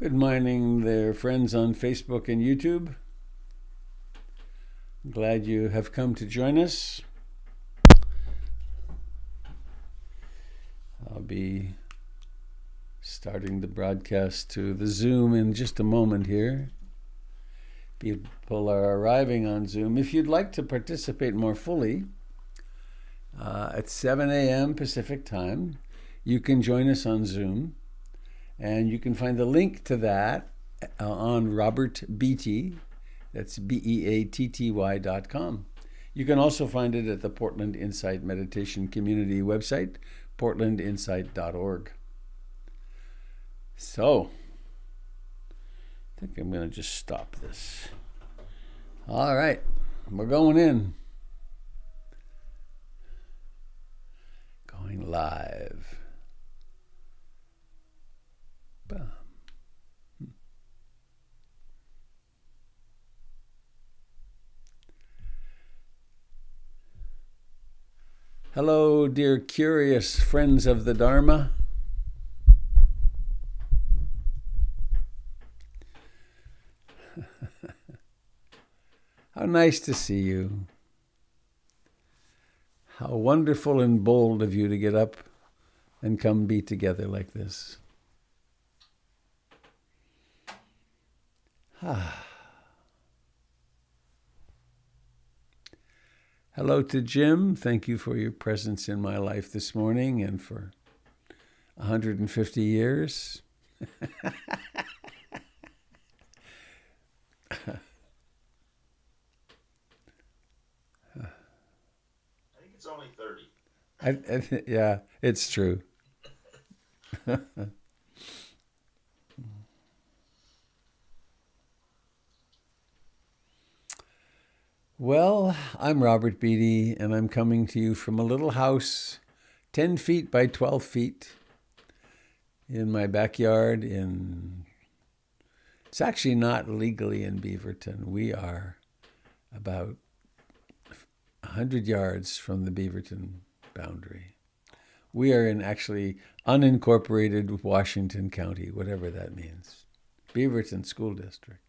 Good morning there, friends on Facebook and YouTube. I'm glad you have come to join us. I'll be starting the broadcast to the Zoom in just a moment here. People are arriving on Zoom. If you'd like to participate more fully, at 7 a.m. Pacific time, you can join us on Zoom. And you can find the link to that on Robert Beatty, that's BEATTY.com. You can also find it at the Portland Insight Meditation Community website, portlandinsight.org. So, I think I'm going to just stop this. All right, we're going in. Going live. Hello, dear curious friends of the Dharma. How nice to see you. How wonderful and bold of you to get up and come be together like this. Hello to Jim. Thank you for your presence in my life this morning and for 150 years. I think it's only 30. Yeah, it's true. Well, I'm Robert Beatty, and I'm coming to you from a little house 10 feet by 12 feet in my backyard it's actually not legally in Beaverton. We are about 100 yards from the Beaverton boundary. We are in actually unincorporated Washington County, whatever that means. Beaverton School District.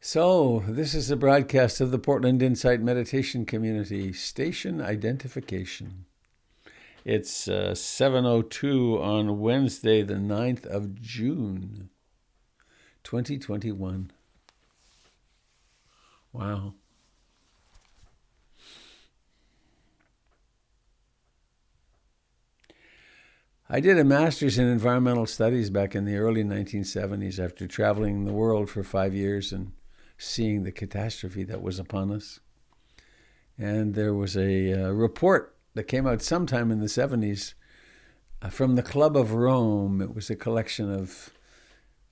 So, this is a broadcast of the Portland Insight Meditation Community Station Identification. It's 7:02 on Wednesday, the 9th of June, 2021. Wow. I did a master's in environmental studies back in the early 1970s after traveling the world for 5 years and seeing the catastrophe that was upon us. And there was a report that came out sometime in the 70s from the Club of Rome. It was a collection of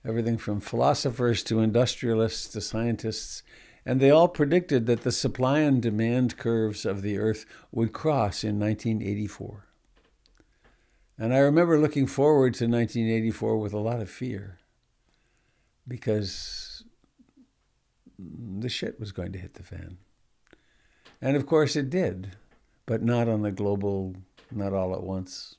everything from philosophers to industrialists to scientists, and they all predicted that the supply and demand curves of the earth would cross in 1984. And I remember looking forward to 1984 with a lot of fear because the shit was going to hit the fan. And of course it did, but not on the global, not all at once.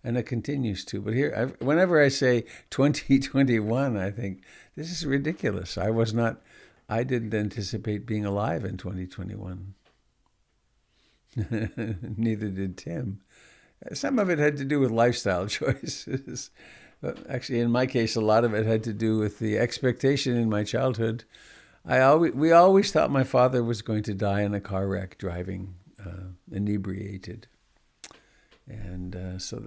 And it continues to. But here, whenever I say 2021, I think, this is ridiculous. I didn't anticipate being alive in 2021. Neither did Tim. Some of it had to do with lifestyle choices. But actually, in my case, a lot of it had to do with the expectation in my childhood. We always thought my father was going to die in a car wreck driving inebriated. And so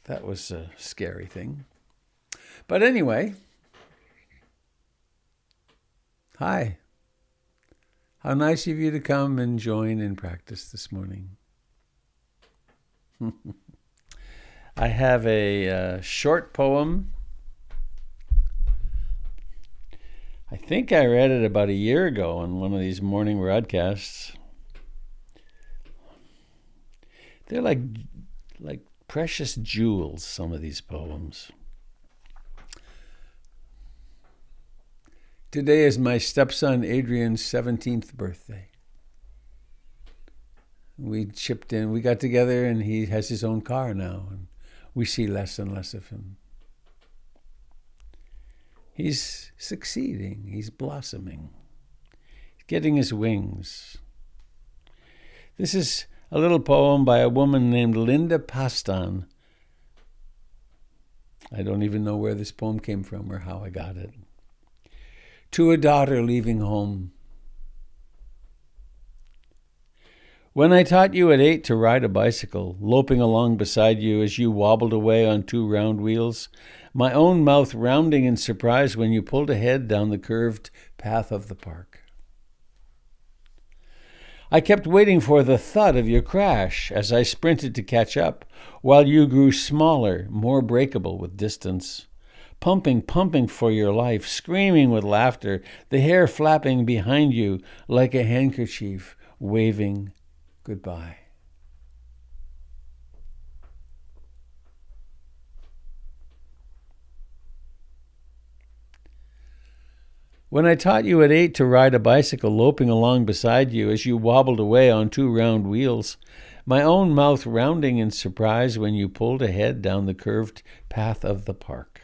that was a scary thing. But anyway, hi. How nice of you to come and join in practice this morning. I have a short poem. I think I read it about a year ago on one of these morning broadcasts. They're like precious jewels, some of these poems. Today is my stepson Adrian's 17th birthday. We chipped in, we got together, and he has his own car now. And we see less and less of him. He's succeeding. He's blossoming. He's getting his wings. This is a little poem by a woman named Linda Pastan. I don't even know where this poem came from or how I got it. To a daughter leaving home. When I taught you at 8 to ride a bicycle, loping along beside you as you wobbled away on 2 round wheels, my own mouth rounding in surprise when you pulled ahead down the curved path of the park. I kept waiting for the thud of your crash as I sprinted to catch up, while you grew smaller, more breakable with distance. Pumping for your life, screaming with laughter, the hair flapping behind you like a handkerchief, waving goodbye. When I taught you at 8 to ride a bicycle, loping along beside you as you wobbled away on 2 round wheels, my own mouth rounding in surprise when you pulled ahead down the curved path of the park.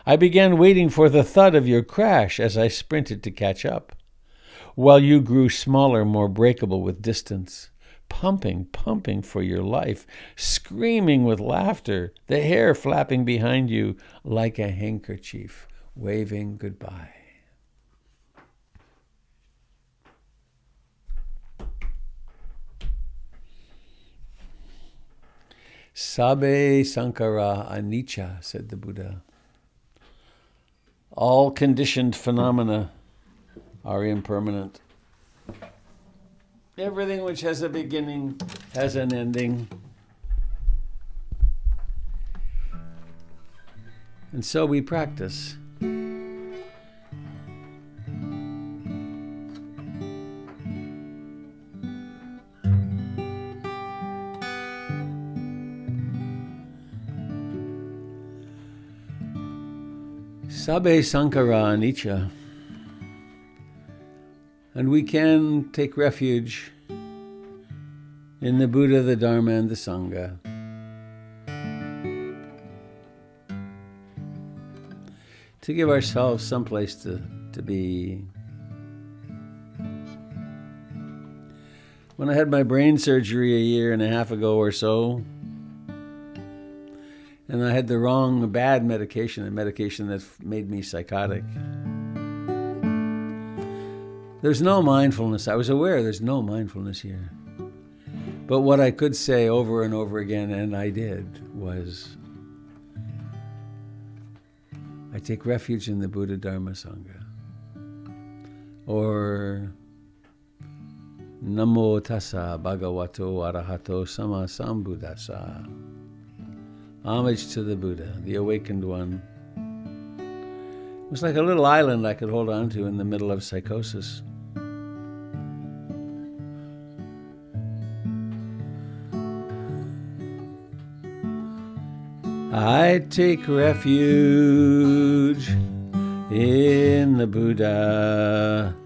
I began waiting for the thud of your crash as I sprinted to catch up, while you grew smaller, more breakable with distance, pumping for your life, screaming with laughter, the hair flapping behind you like a handkerchief, waving goodbye. Sabe Sankara Anicca, said the Buddha. All conditioned phenomena are impermanent. Everything which has a beginning has an ending. And so we practice. Sabe Sankara Anicca. And we can take refuge in the Buddha, the Dharma, and the Sangha. To give ourselves some place to be. When I had my brain surgery 1.5 years ago or so, and I had the wrong, bad medication, a medication that made me psychotic. There's no mindfulness. I was aware there's no mindfulness here. But what I could say over and over again, and I did, was I take refuge in the Buddha, Dharma, Sangha. Or Namo Tassa Bhagavato Arahato Sama Sambuddhassa. Homage to the Buddha, the awakened one. It was like a little island I could hold on to in the middle of psychosis. I take refuge in the Buddha,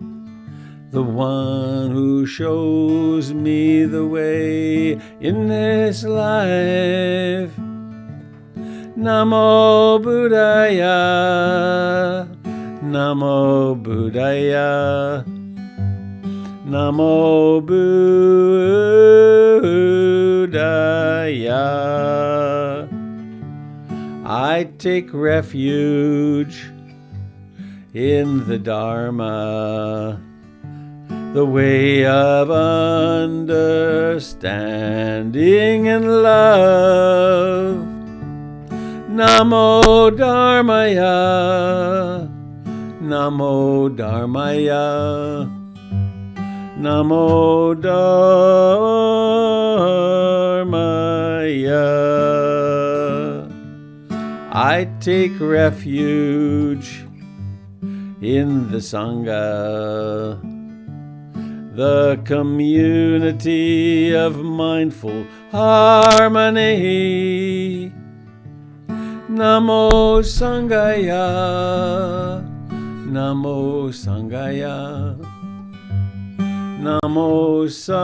the one who shows me the way in this life. Namo Buddhaya, Namo Buddhaya, Namo Buddhaya. I take refuge in the Dharma, the way of understanding and love. Namo Dharmaya, Namo Dharmaya, Namo Dharmaya. I take refuge in the Sangha, the community of mindful harmony. Namo Sanghaya, Namo Sanghaya, Namo Sanghaya.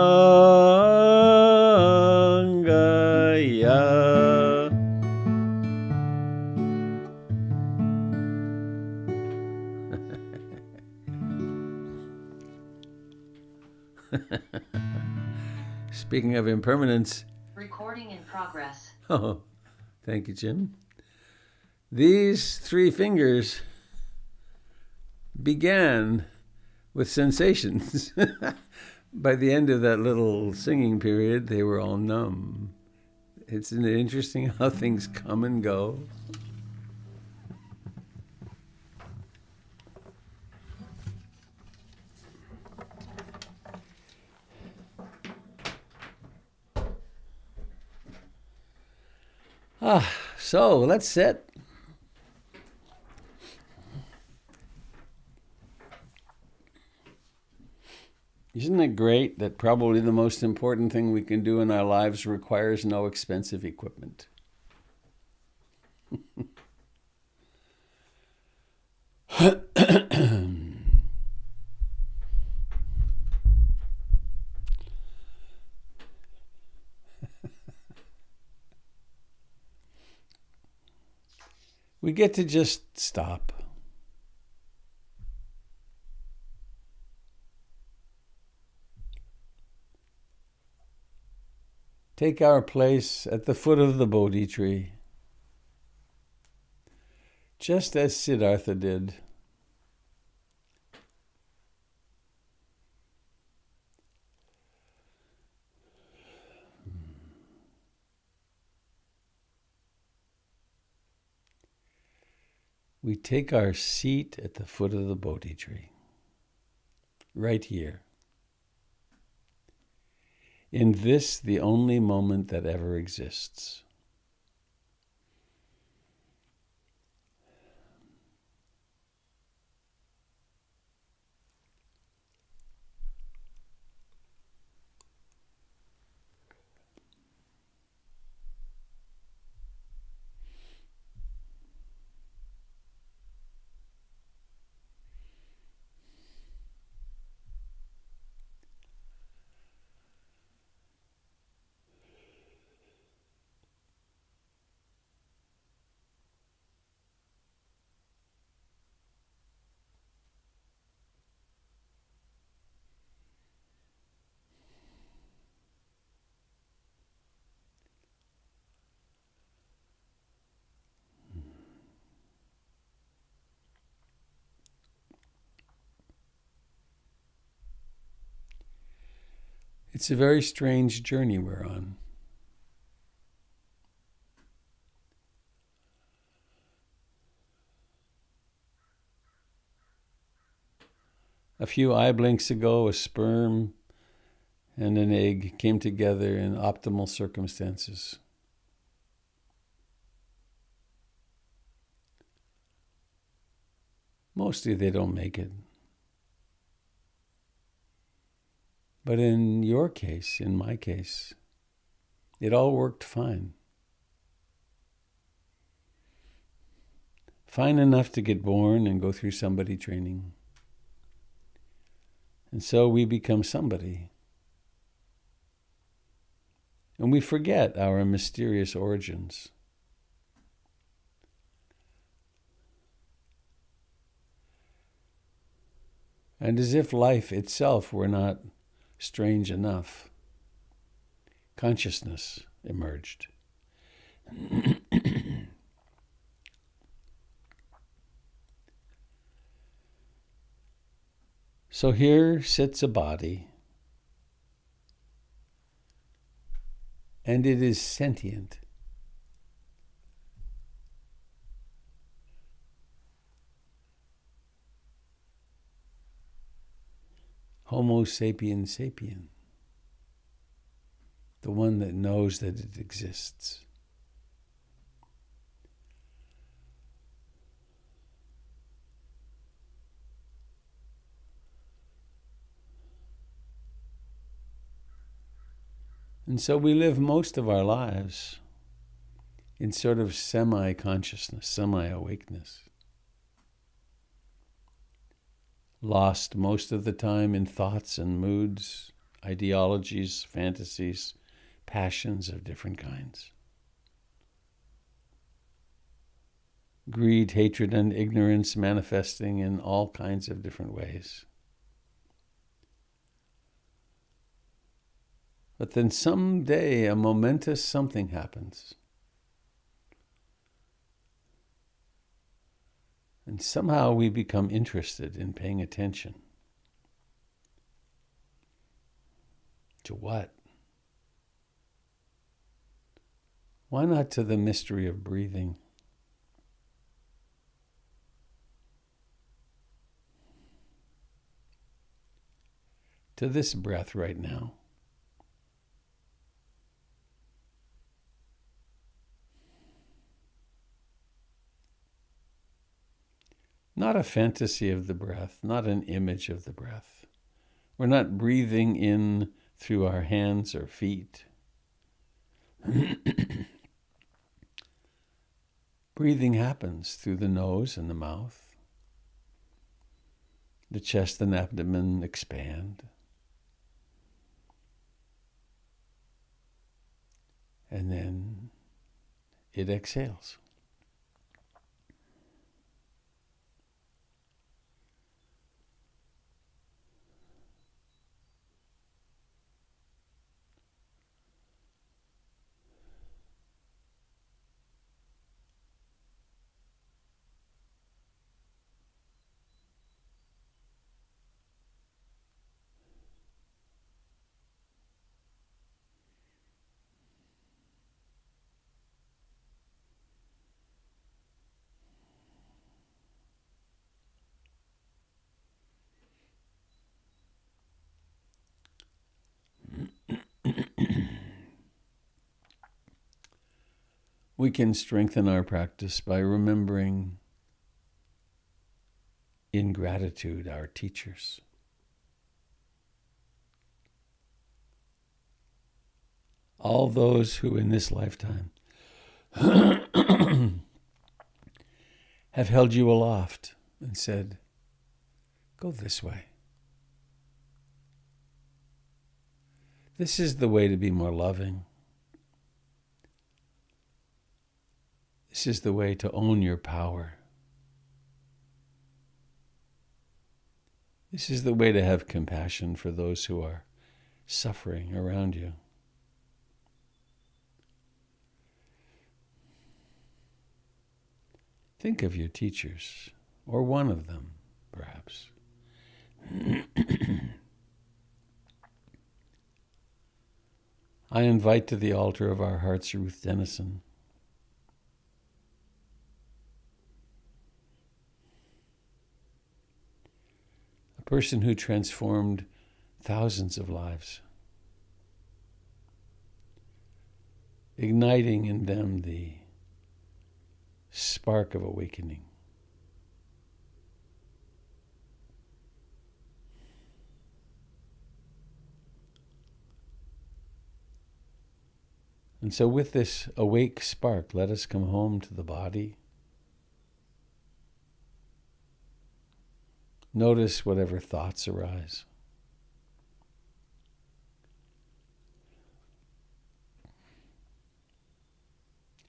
Speaking of impermanence. Recording in progress. Oh, thank you, Jim. These 3 fingers began with sensations. By the end of that little singing period, they were all numb. Isn't it interesting how things come and go? So let's sit. Isn't it great that probably the most important thing we can do in our lives requires no expensive equipment? We get to just stop. Take our place at the foot of the Bodhi tree, just as Siddhartha did. We take our seat at the foot of the Bodhi tree, right here. In this, the only moment that ever exists. It's a very strange journey we're on. A few eye blinks ago, a sperm and an egg came together in optimal circumstances. Mostly they don't make it. But in your case, in my case, it all worked fine. Fine enough to get born and go through somebody training. And so we become somebody. And we forget our mysterious origins. And as if life itself were not strange enough, consciousness emerged. So here sits a body, and it is sentient. Homo sapien sapien, the one that knows that it exists. And so we live most of our lives in sort of semi-consciousness, semi-awakeness. Lost most of the time in thoughts and moods, ideologies, fantasies, passions of different kinds. Greed, hatred, and ignorance manifesting in all kinds of different ways. But then someday a momentous something happens. And somehow we become interested in paying attention. To what? Why not to the mystery of breathing? To this breath right now. Not a fantasy of the breath, not an image of the breath. We're not breathing in through our hands or feet. Breathing happens through the nose and the mouth. The chest and abdomen expand. And then it exhales. We can strengthen our practice by remembering in gratitude our teachers. All those who in this lifetime have held you aloft and said, go this way. This is the way to be more loving. This is the way to own your power. This is the way to have compassion for those who are suffering around you. Think of your teachers, or one of them, perhaps. I invite to the altar of our hearts Ruth Dennison. A person who transformed thousands of lives, igniting in them the spark of awakening. And so with this awake spark, let us come home to the body. Notice whatever thoughts arise.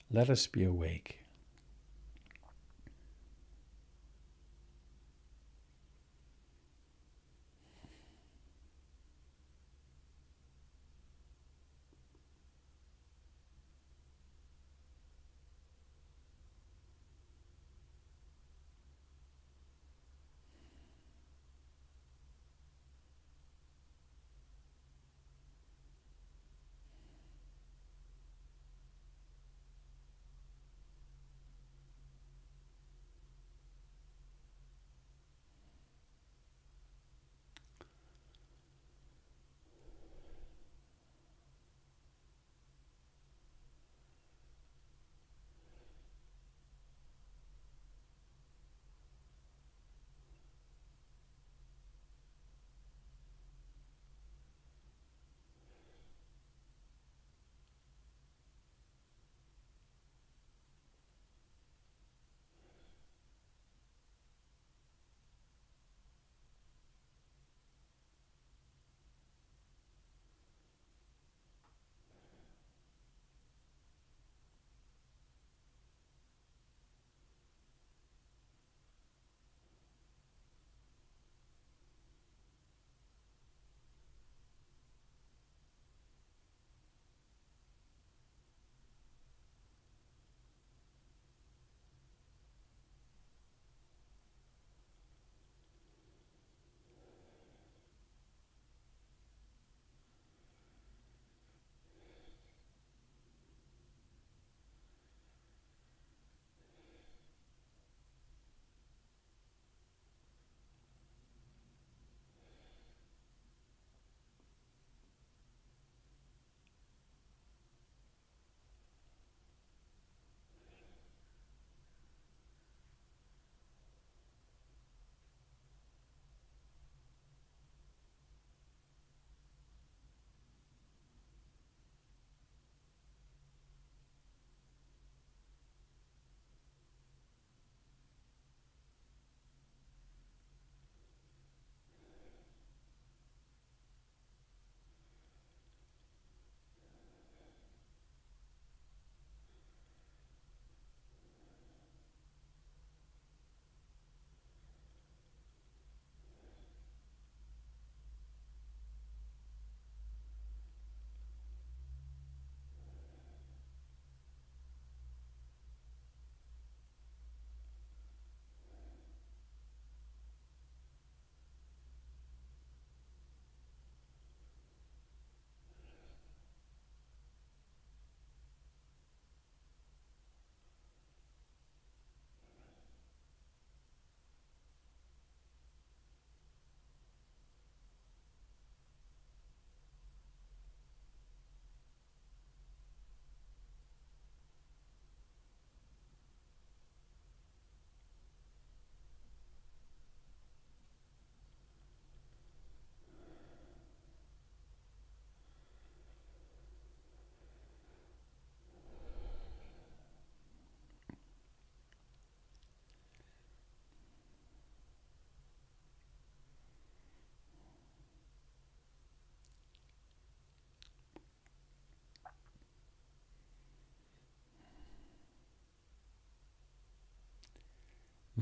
Let us be awake.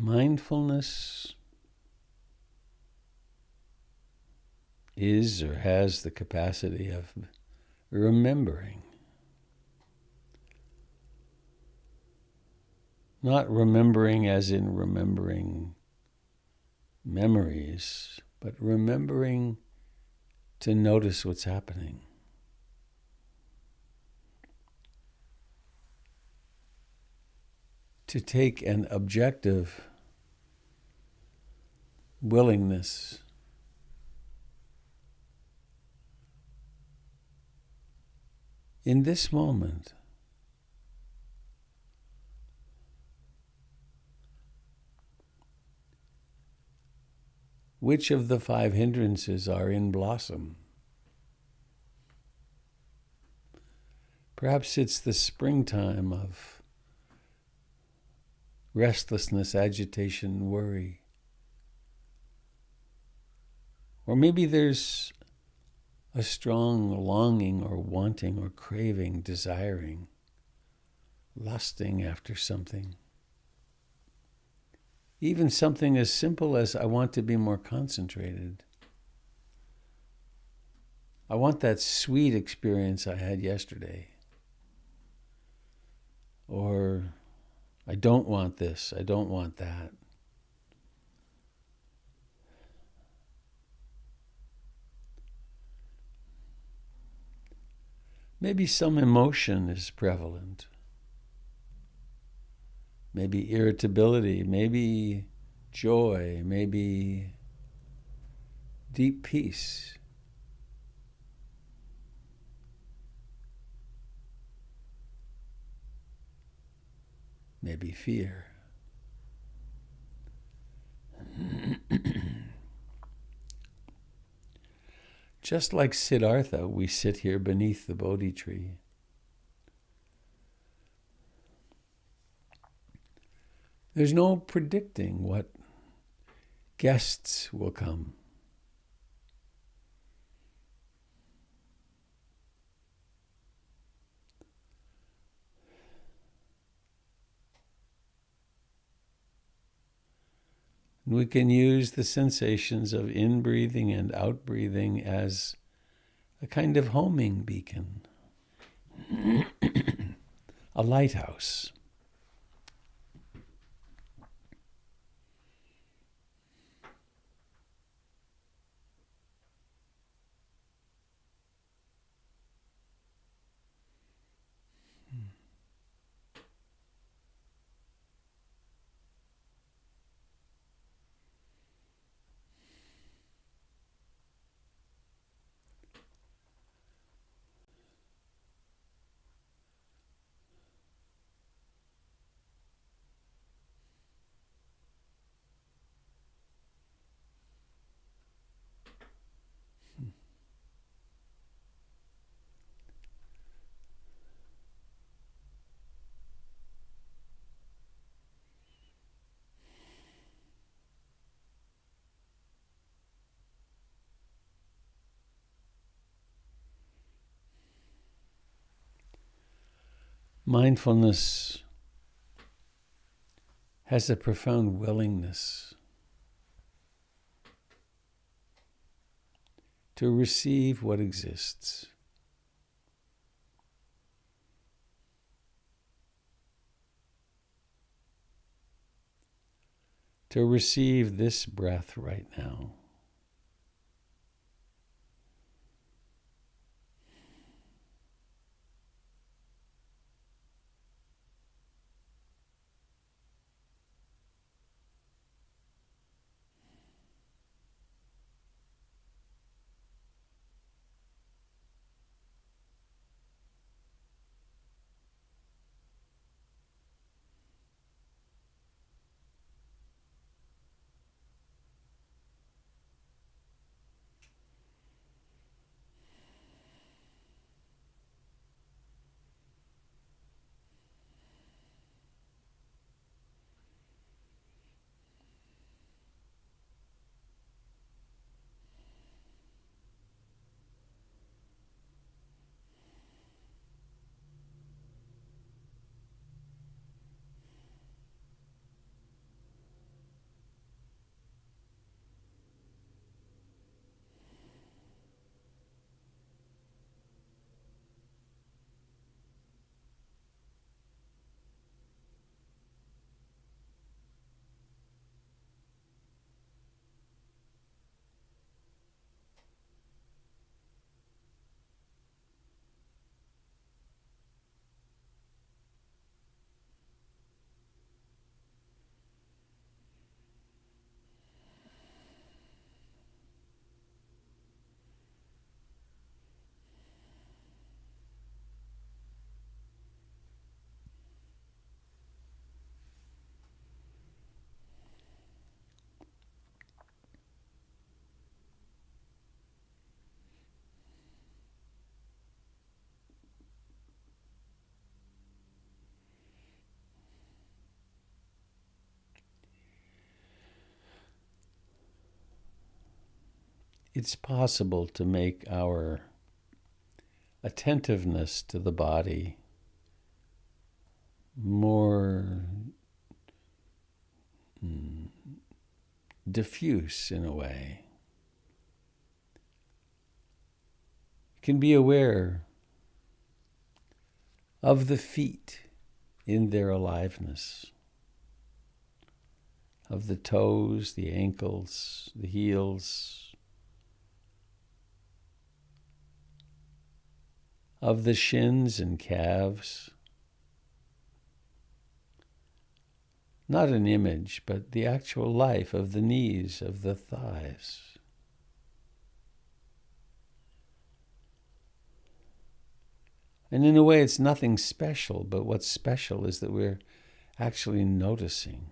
Mindfulness is or has the capacity of remembering. Not remembering as in remembering memories, but remembering to notice what's happening. To take an objective willingness in this moment. Which of the 5 hindrances are in blossom? Perhaps it's the springtime of restlessness, agitation, worry. Or maybe there's a strong longing or wanting or craving, desiring, lusting after something. Even something as simple as I want to be more concentrated. I want that sweet experience I had yesterday. Or I don't want this, I don't want that. Maybe some emotion is prevalent. Maybe irritability, maybe joy, maybe deep peace. Maybe fear. Just like Siddhartha, we sit here beneath the Bodhi tree. There's no predicting what guests will come. We can use the sensations of in-breathing and out-breathing as a kind of homing beacon, a lighthouse. Mindfulness has a profound willingness to receive what exists. To receive this breath right now. it's possible to make our attentiveness to the body more diffuse in a way. You can be aware of the feet in their aliveness, of the toes, the ankles, the heels, of the shins and calves. Not an image, but the actual life of the knees, of the thighs. And in a way, it's nothing special, but what's special is that we're actually noticing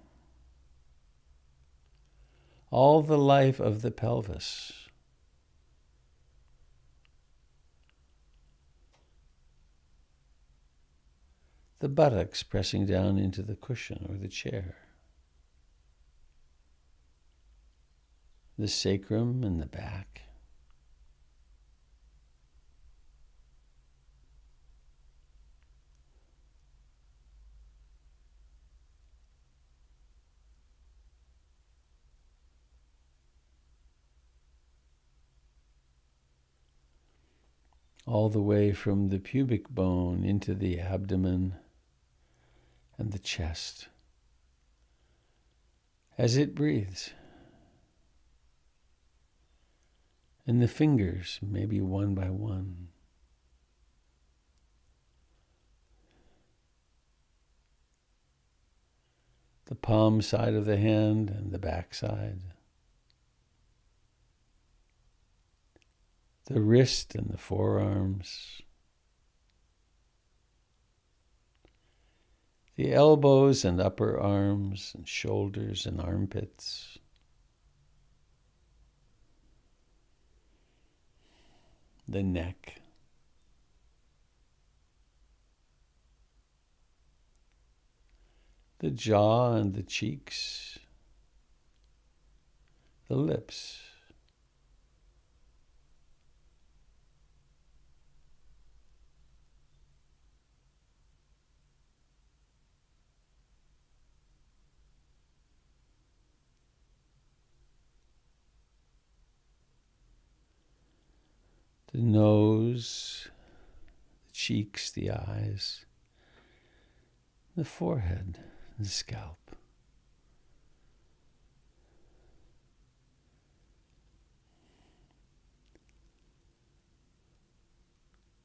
all the life of the pelvis. The buttocks pressing down into the cushion or the chair. The sacrum and the back. All the way from the pubic bone into the abdomen and the chest as it breathes. And the fingers, maybe one by one. The palm side of the hand and the back side. The wrist and the forearms. The elbows and upper arms and shoulders and armpits. The neck. The jaw and the cheeks. The lips. The nose, the cheeks, the eyes, the forehead, the scalp.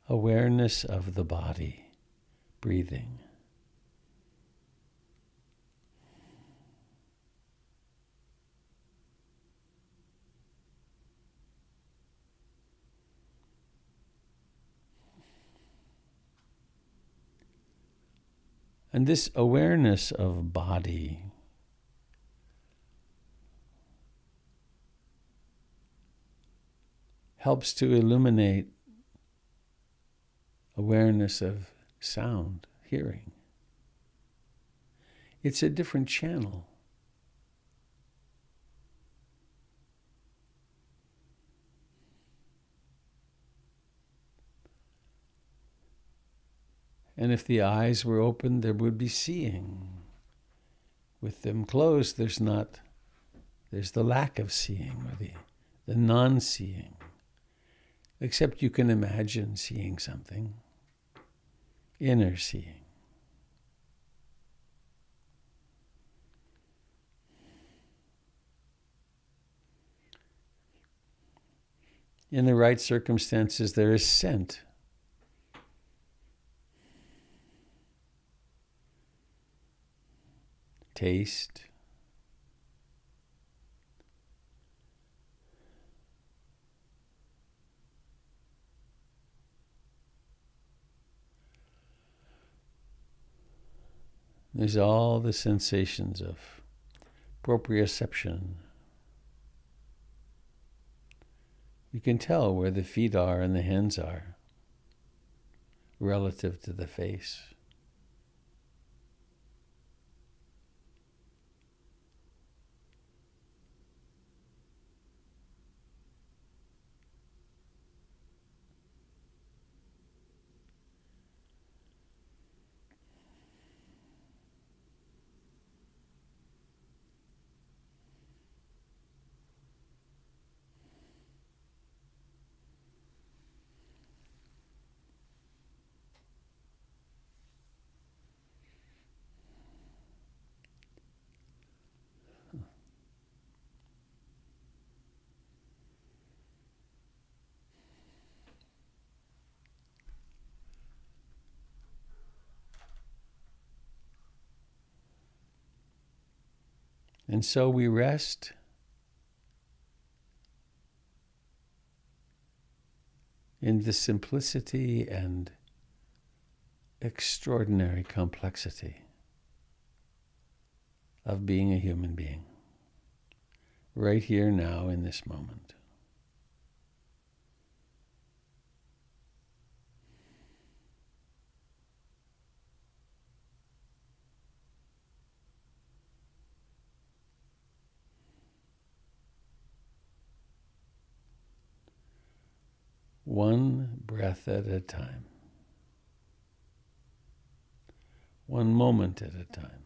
Awareness of the body, breathing. And this awareness of body helps to illuminate awareness of sound, hearing. It's a different channel. And if the eyes were open, there would be seeing. With them closed, there's the lack of seeing, or the non-seeing. Except you can imagine seeing something. Inner seeing. In the right circumstances, there is scent. Taste. There's all the sensations of proprioception. You can tell where the feet are and the hands are relative to the face. And so we rest in the simplicity and extraordinary complexity of being a human being, right here now in this moment. One breath at a time. One moment at a time.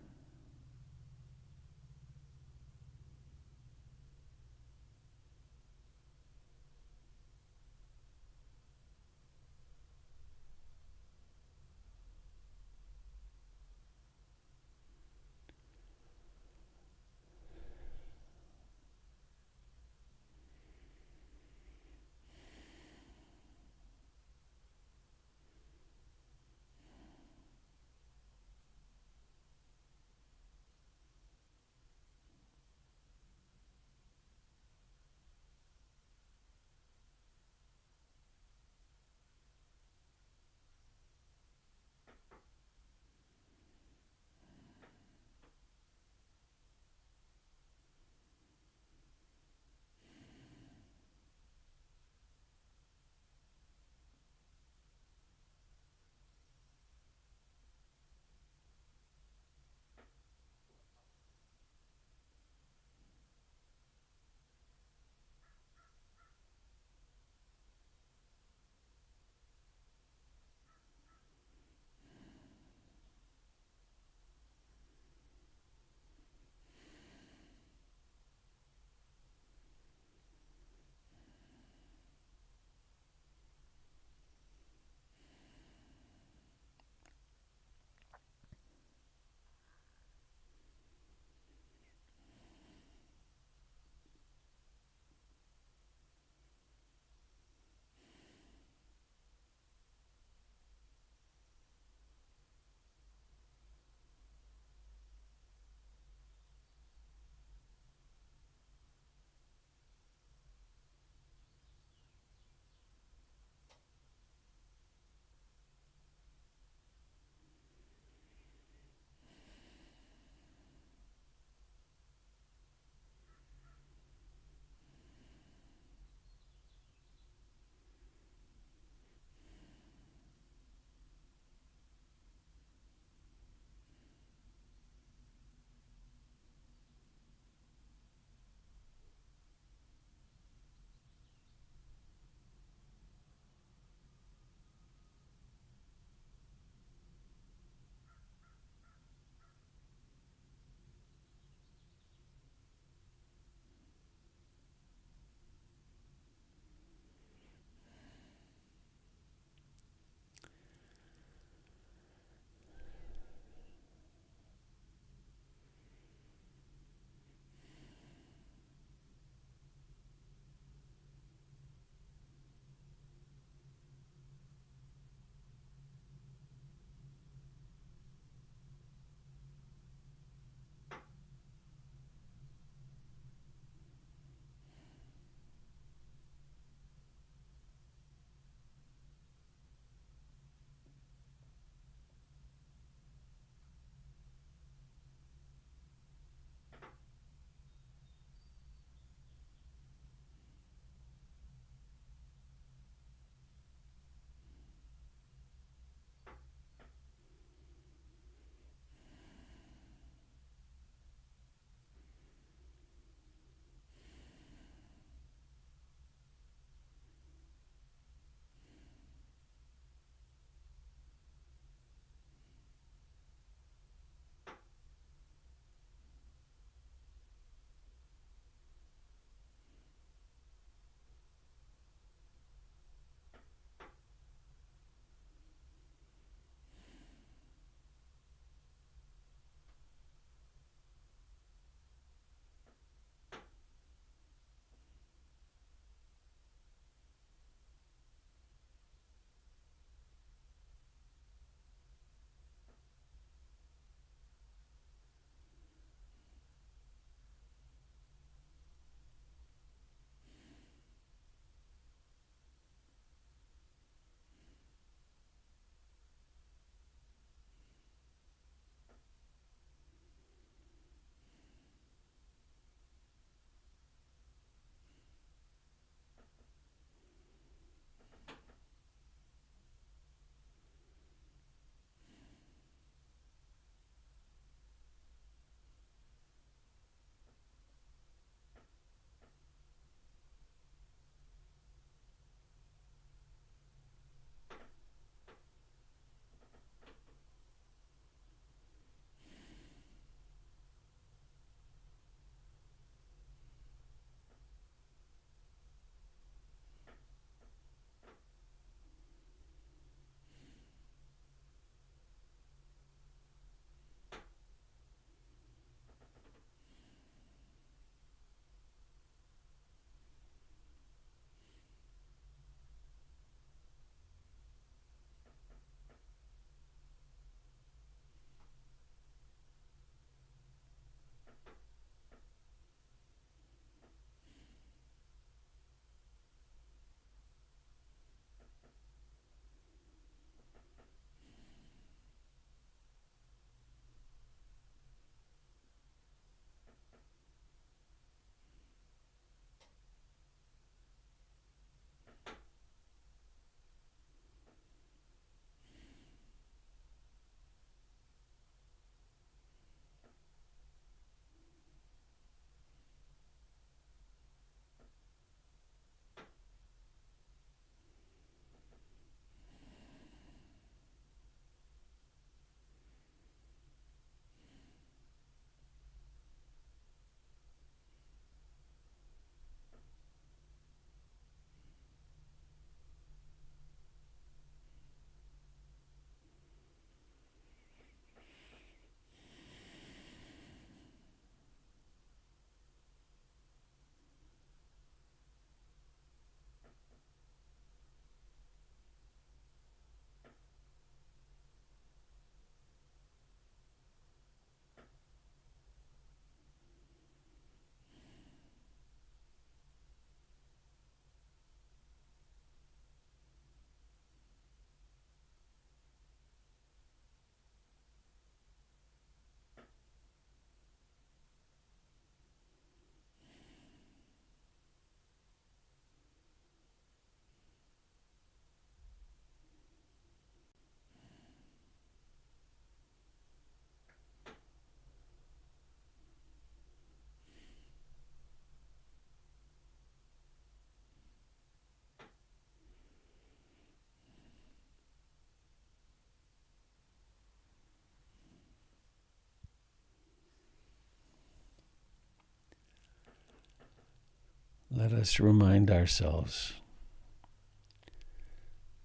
let us remind ourselves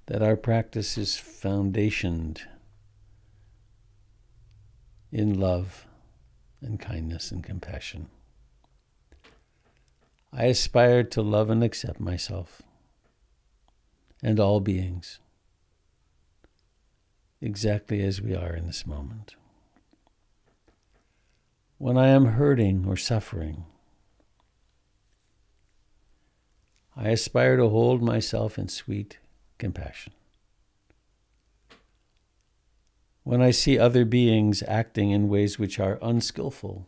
that our practice is foundationed in love and kindness and compassion. I aspire to love and accept myself and all beings exactly as we are in this moment. When I am hurting or suffering, I aspire to hold myself in sweet compassion. When I see other beings acting in ways which are unskillful,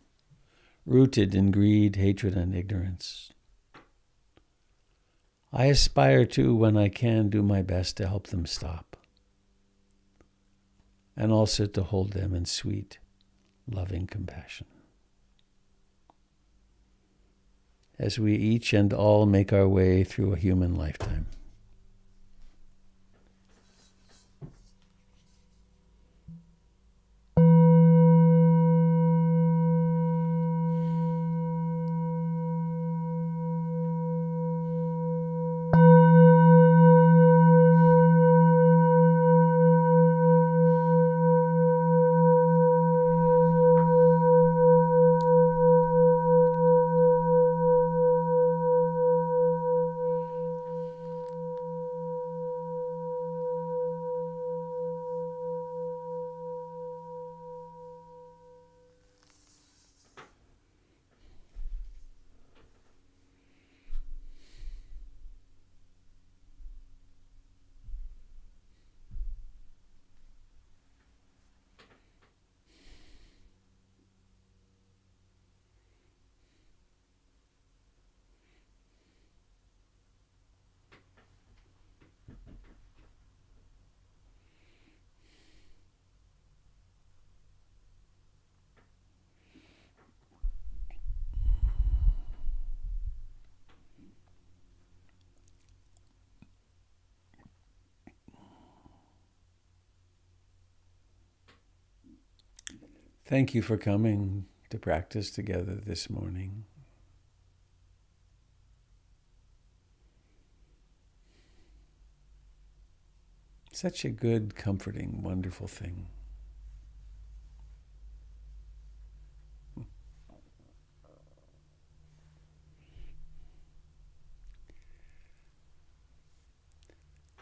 rooted in greed, hatred, and ignorance, I aspire to, when I can, do my best to help them stop, and also to hold them in sweet, loving compassion. As we each and all make our way through a human lifetime. Thank you for coming to practice together this morning. Such a good, comforting, wonderful thing.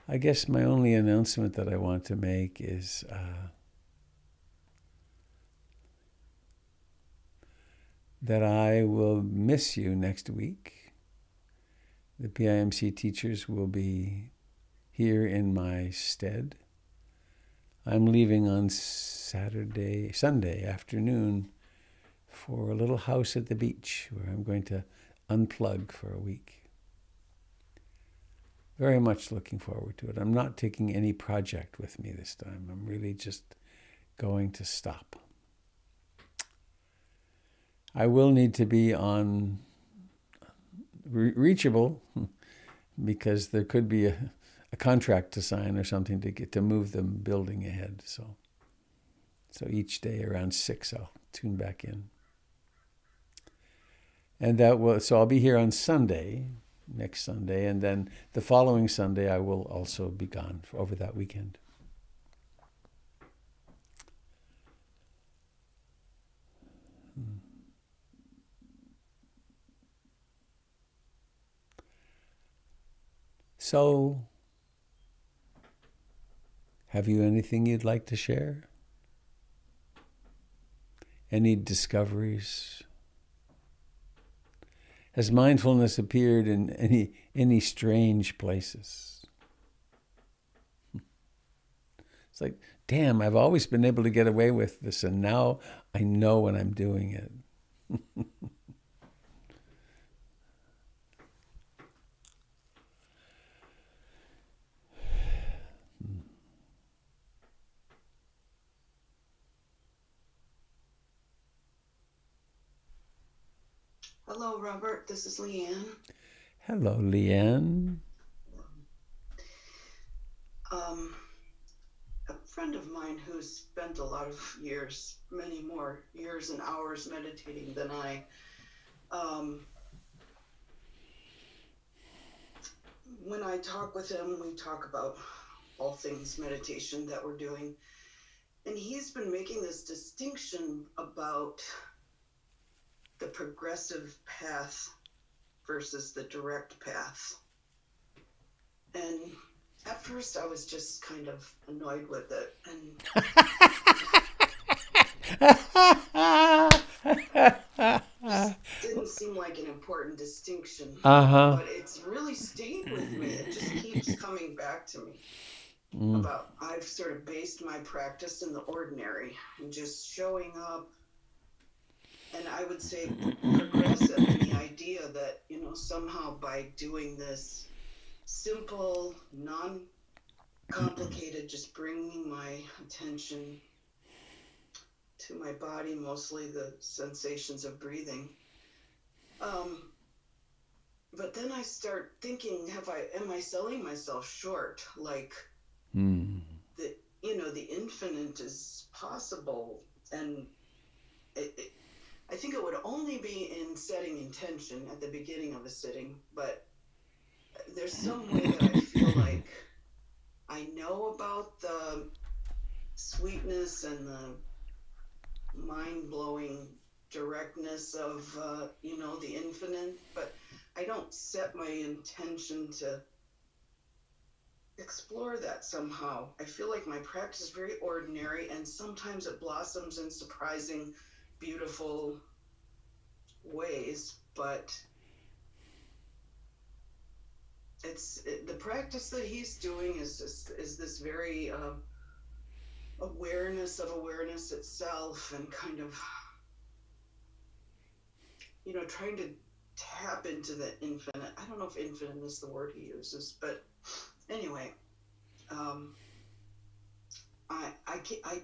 I guess my only announcement that I want to make is that I will miss you next week. The PIMC teachers will be here in my stead. I'm leaving on Sunday afternoon for a little house at the beach where I'm going to unplug for a week. Very much looking forward to it. I'm not taking any project with me this time. I'm really just going to stop. I will need to be on reachable because there could be a contract to sign or something to get to move the building ahead. So each day around 6, I'll tune back in. And so I'll be here on Sunday, next Sunday, and then the following Sunday I will also be gone over that weekend. So, have you anything you'd like to share? Any discoveries? Has mindfulness appeared in any strange places? It's like, damn, I've always been able to get away with this, and now I know when I'm doing it. Hello, Robert. This is Leanne. Hello, Leanne. A friend of mine who's spent a lot of years, many more years and hours meditating than I, talk with him, we talk about all things meditation that we're doing. And he's been making this distinction about the progressive path versus the direct path. And at first I was just kind of annoyed with it. And it didn't seem like an important distinction. But it's really stayed with me. It just keeps coming back to me. About I've sort of based my practice in the ordinary and just showing up. And I would say progressive in the idea that, somehow by doing this simple, non-complicated, just bringing my attention to my body, mostly the sensations of breathing. But then I start thinking, am I selling myself short? Like, the infinite is possible. And I think it would only be in setting intention at the beginning of a sitting, but there's some way that I feel like I know about the sweetness and the mind-blowing directness of, the infinite, but I don't set my intention to explore that somehow. I feel like my practice is very ordinary, and sometimes it blossoms in surprising, beautiful ways, but the practice that he's doing is this very awareness of awareness itself, and kind of trying to tap into the infinite. I don't know if infinite is the word he uses, but anyway, I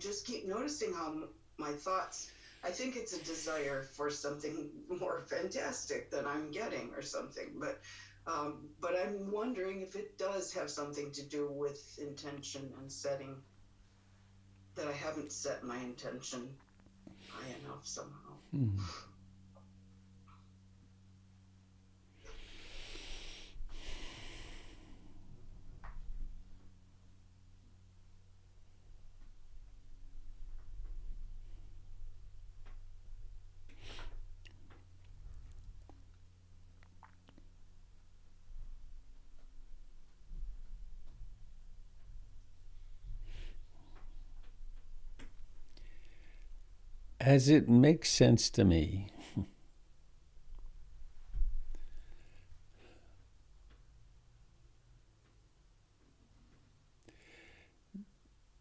just keep noticing how my thoughts, I think it's a desire for something more fantastic than I'm getting or something, but I'm wondering if it does have something to do with intention and setting, that I haven't set my intention high enough somehow. As it makes sense to me,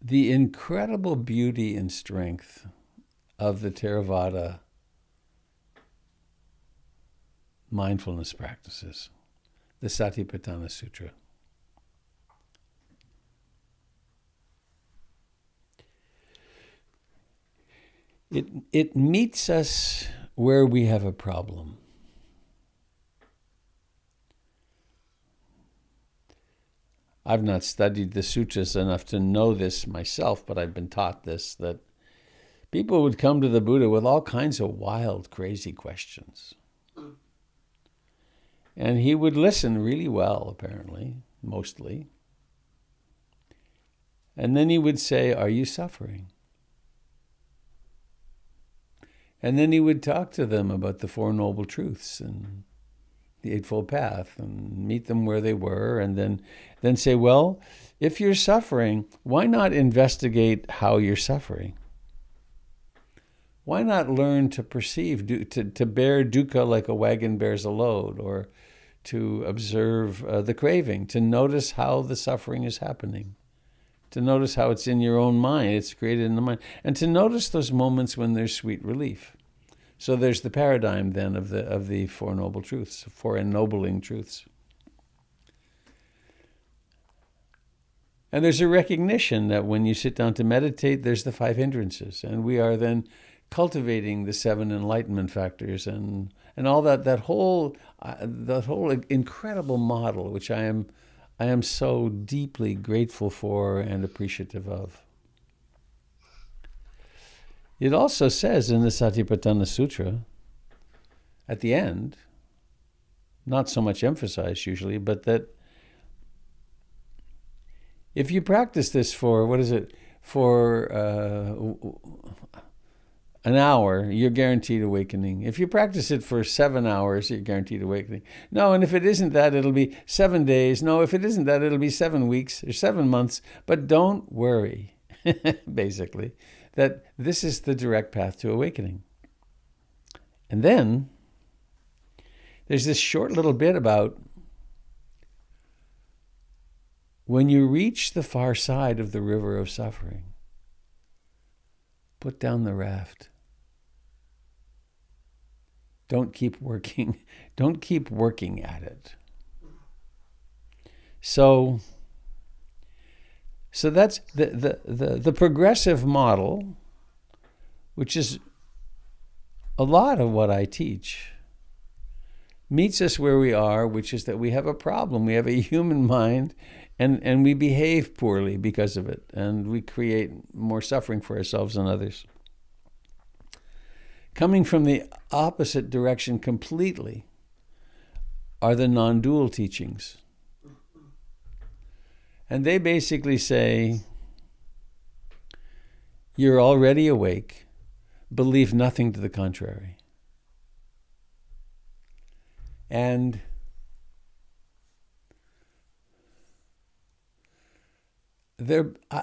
the incredible beauty and strength of the Theravada mindfulness practices, the Satipatthana Sutra. It meets us where we have a problem. I've not studied the sutras enough to know this myself, but I've been taught this, that people would come to the Buddha with all kinds of wild, crazy questions. And he would listen really well, apparently, mostly. And then he would say, "Are you suffering?" And then he would talk to them about the Four Noble Truths and the Eightfold Path and meet them where they were, and then say, well, if you're suffering, why not investigate how you're suffering? Why not learn to perceive, to bear dukkha like a wagon bears a load, or to observe the craving, to notice how the suffering is happening, to notice how it's in your own mind, it's created in the mind, and to notice those moments when there's sweet relief. So there's the paradigm then of the Four Noble Truths, Four Ennobling Truths. And there's a recognition that when you sit down to meditate, there's the five hindrances, and we are then cultivating the seven enlightenment factors and all that whole incredible model, which I am so deeply grateful for and appreciative of. It also says in the Satipatthana Sutra, at the end, not so much emphasized usually, but that if you practice this for, for an hour, you're guaranteed awakening. If you practice it for 7 hours, you're guaranteed awakening. No, and if it isn't that, it'll be 7 days. No, if it isn't that, it'll be 7 weeks or 7 months. But don't worry, basically, that this is the direct path to awakening. And then there's this short little bit about when you reach the far side of the river of suffering, put down the raft. Don't keep working. Don't keep working at it. So that's the progressive model, which is a lot of what I teach, meets us where we are, which is that we have a problem. We have a human mind, and we behave poorly because of it, and we create more suffering for ourselves and others. Coming from the opposite direction completely are the non-dual teachings. And they basically say, you're already awake, believe nothing to the contrary. And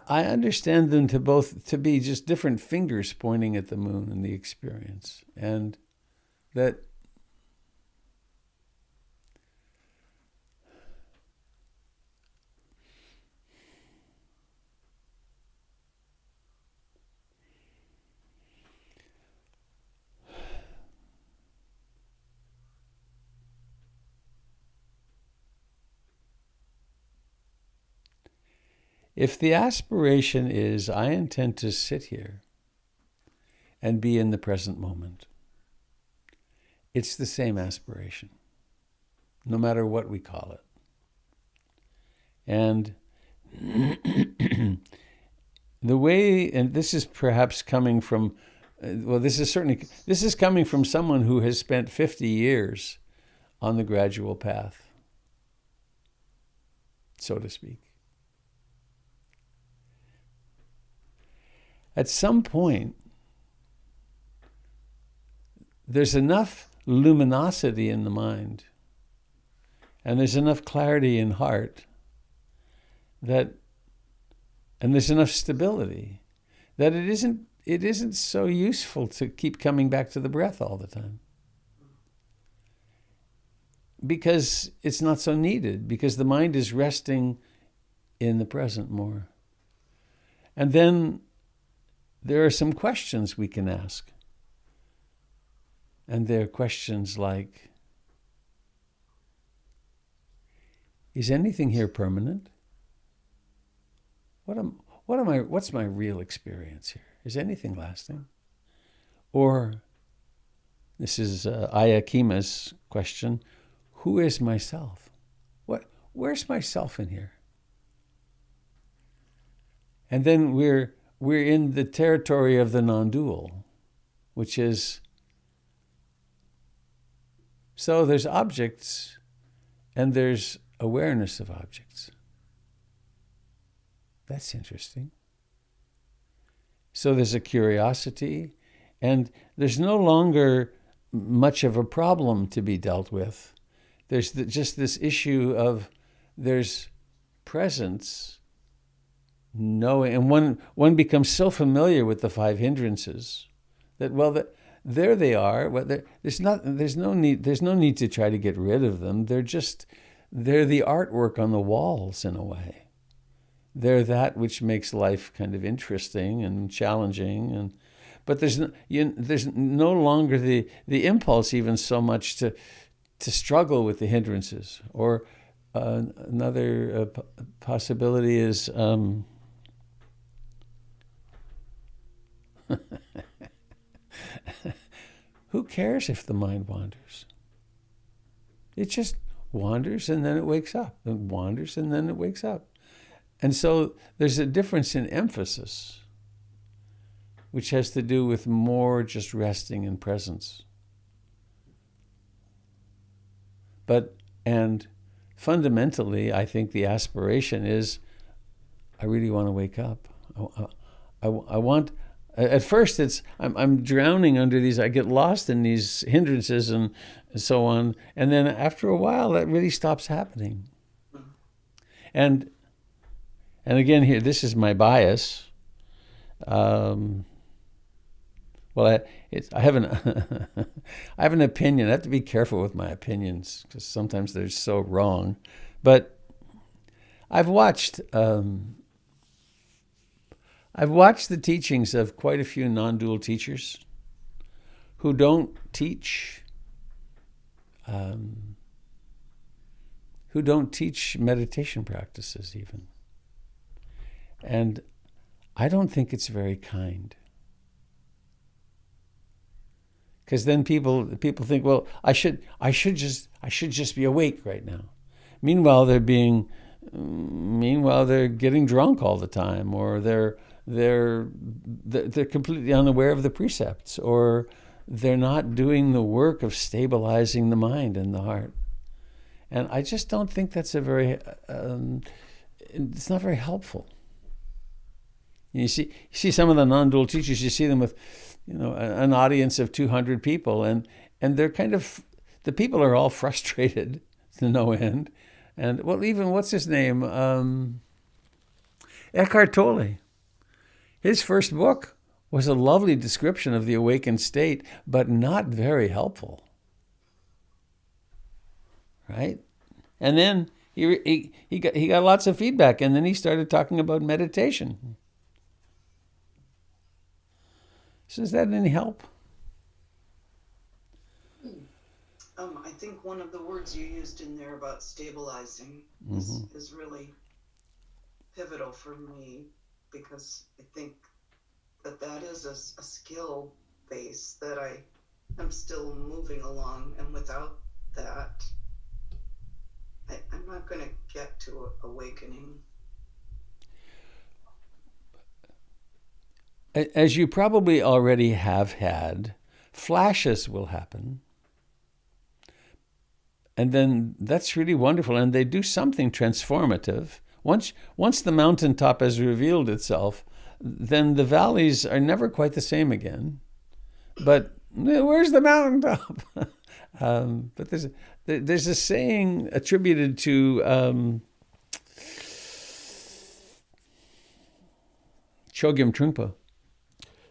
I understand them to be just different fingers pointing at the moon in the experience. And that if the aspiration is, I intend to sit here and be in the present moment, it's the same aspiration, no matter what we call it. And the way, and this is perhaps coming from, this is coming from someone who has spent 50 years on the gradual path, so to speak. At some point, there's enough luminosity in the mind, and there's enough clarity in heart, and there's enough stability that it isn't so useful to keep coming back to the breath all the time. Because it's not so needed, because the mind is resting in the present more. And then there are some questions we can ask. And they're questions like, is anything here permanent? What's my real experience here? Is anything lasting? Or, this is Aya Kima's question, who is myself? Where's myself in here? And then we're in the territory of the non-dual, which is, so there's objects and there's awareness of objects. That's interesting. So there's a curiosity, and there's no longer much of a problem to be dealt with. There's just this issue of there's presence, knowing, and one becomes so familiar with the 5 hindrances that there they are. There's no need to try to get rid of them. They're the artwork on the walls in a way. They're that which makes life kind of interesting and challenging, but there's no longer the impulse even so much to struggle with the hindrances. Or another possibility is who cares if the mind wanders? It just wanders and then it wakes up. It wanders and then it wakes up. And so there's a difference in emphasis, which has to do with more just resting in presence. And fundamentally, I think the aspiration is, I really want to wake up. I want. At first, I'm drowning under these. I get lost in these hindrances and so on, and then after a while, that really stops happening. And again, here, this is my bias. Well, I have an I have an opinion. I have to be careful with my opinions because sometimes they're so wrong. But I've watched the teachings of quite a few non-dual teachers who don't teach meditation practices even. And I don't think it's very kind. Because then people think, well, I should just be awake right now. Meanwhile, they're getting drunk all the time, or they're completely unaware of the precepts, or they're not doing the work of stabilizing the mind and the heart. And I just don't think that's it's not very helpful. You see some of the non-dual teachers, you see them with, an audience of 200 people, and they're kind of, the people are all frustrated to no end. And, well, even, what's his name? Eckhart Tolle. His first book was a lovely description of the awakened state, but not very helpful. Right? And then he got lots of feedback, and then he started talking about meditation. So is that any help? I think one of the words you used in there about stabilizing is really pivotal for me, because I think that is a skill base that I am still moving along, and without that, I'm not going to get to awakening. As you probably already have had, flashes will happen. And then that's really wonderful. And they do something transformative. Once the mountaintop has revealed itself, then the valleys are never quite the same again. But where's the mountaintop? But there's a saying attributed to Chogyam Trungpa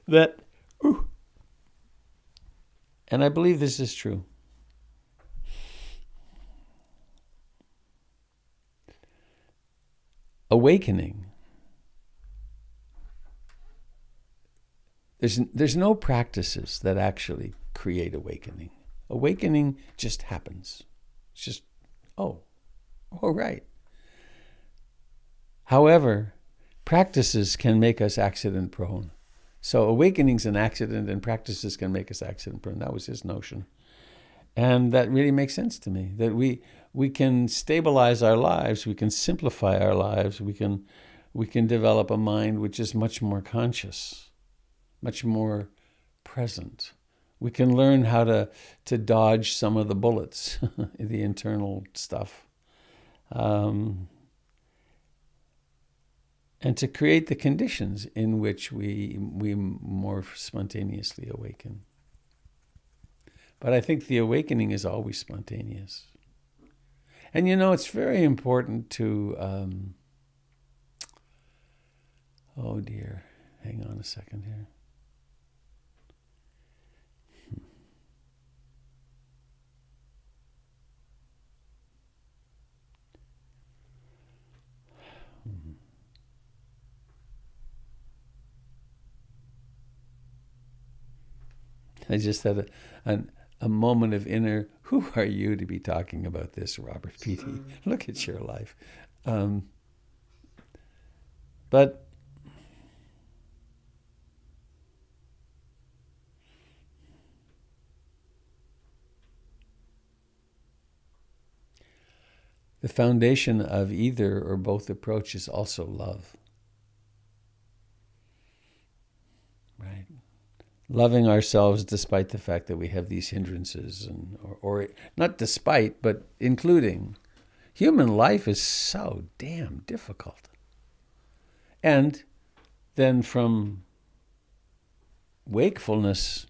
that, and I believe this is true. Awakening. There's no practices that actually create awakening. Awakening just happens. It's just, right. However, practices can make us accident prone. So awakening's an accident, and practices can make us accident prone. That was his notion. And that really makes sense to me, that we can stabilize our lives, we can simplify our lives, we can develop a mind which is much more conscious, much more present. We can learn how to dodge some of the bullets, the internal stuff, and to create the conditions in which we more spontaneously awaken. But I think the awakening is always spontaneous. And it's very important to, oh dear, hang on a second here. I just had a moment of inner, who are you to be talking about this, Robert Beatty? Look at your life. But the foundation of either or both approach is also love. Right? Loving ourselves despite the fact that we have these hindrances, or not despite, but including. Human life is so damn difficult. And then from wakefulness,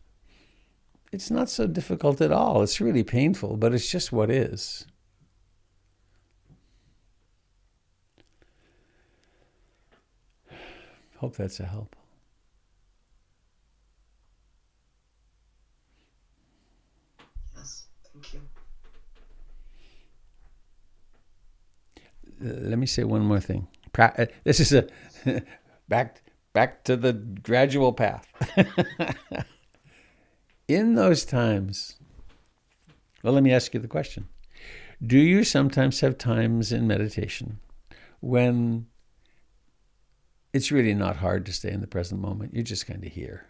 it's not so difficult at all. It's really painful, but it's just what is. Hope that's a help. Yes, thank you. Let me say one more thing. This is a back to the gradual path. In those times, well, let me ask you the question. Do you sometimes have times in meditation when it's really not hard to stay in the present moment? You're just kind of here.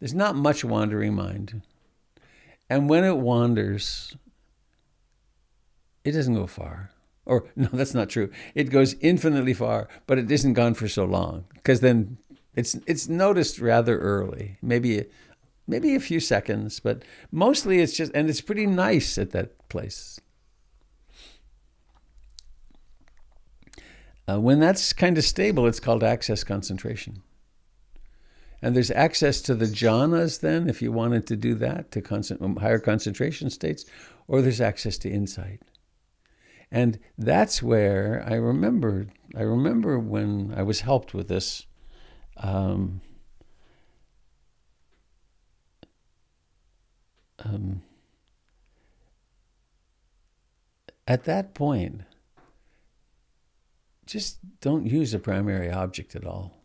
There's not much wandering mind. And when it wanders, it doesn't go far. Or, no, that's not true. It goes infinitely far, but it isn't gone for so long. Because then it's noticed rather early. Maybe a few seconds, but mostly it's just, and it's pretty nice at that place. When that's kind of stable, it's called access concentration. And there's access to the jhanas then, if you wanted to do that, to higher concentration states, or there's access to insight. And that's where I remember when I was helped with this. At that point, just don't use a primary object at all.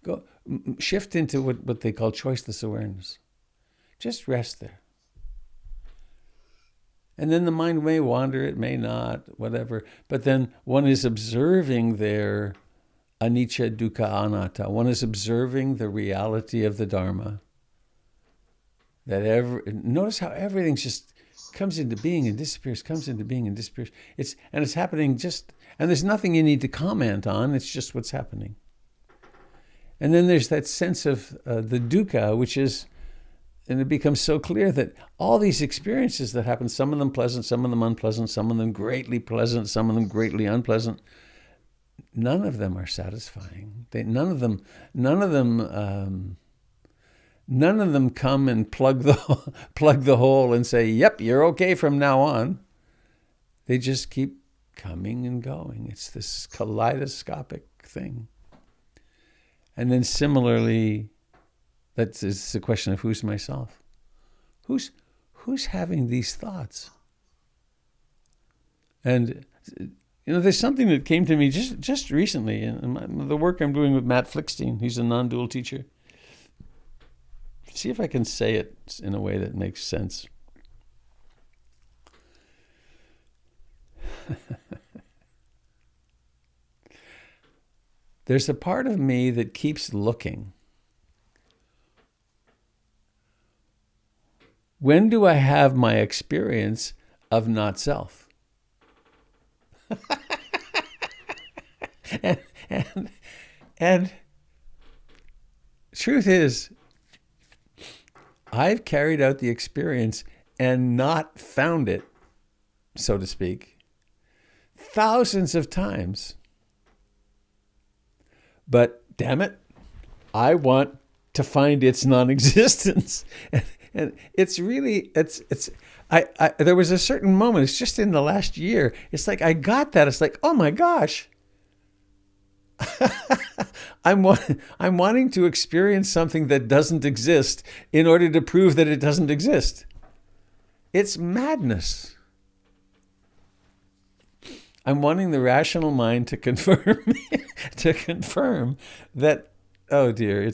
Go shift into what they call choiceless awareness. Just rest there. And then the mind may wander, it may not, whatever. But then one is observing their anicca, dukkha, anatta. One is observing the reality of the Dharma. Notice how everything just comes into being and disappears, comes into being and disappears. It's happening and there's nothing you need to comment on, it's just what's happening. And then there's that sense of the dukkha, which is, and it becomes so clear that all these experiences that happen, some of them pleasant, some of them unpleasant, some of them greatly pleasant, some of them greatly unpleasant, none of them are satisfying. None of them come and plug the hole and say, "Yep, you're okay from now on." They just keep coming and going. It's this kaleidoscopic thing. And then similarly, it's the question of who's myself. Who's having these thoughts? And there's something that came to me just recently in the work I'm doing with Matt Flickstein. He's a non-dual teacher. See if I can say it in a way that makes sense. There's a part of me that keeps looking. When do I have my experience of not self? and truth is, I've carried out the experience and not found it, so to speak, thousands of times. But damn it, I want to find its non-existence. And it's really, there was a certain moment, it's just in the last year, it's like I got that. It's like, oh my gosh. I'm wanting to experience something that doesn't exist in order to prove that it doesn't exist. It's madness. I'm wanting the rational mind to confirm that, oh dear,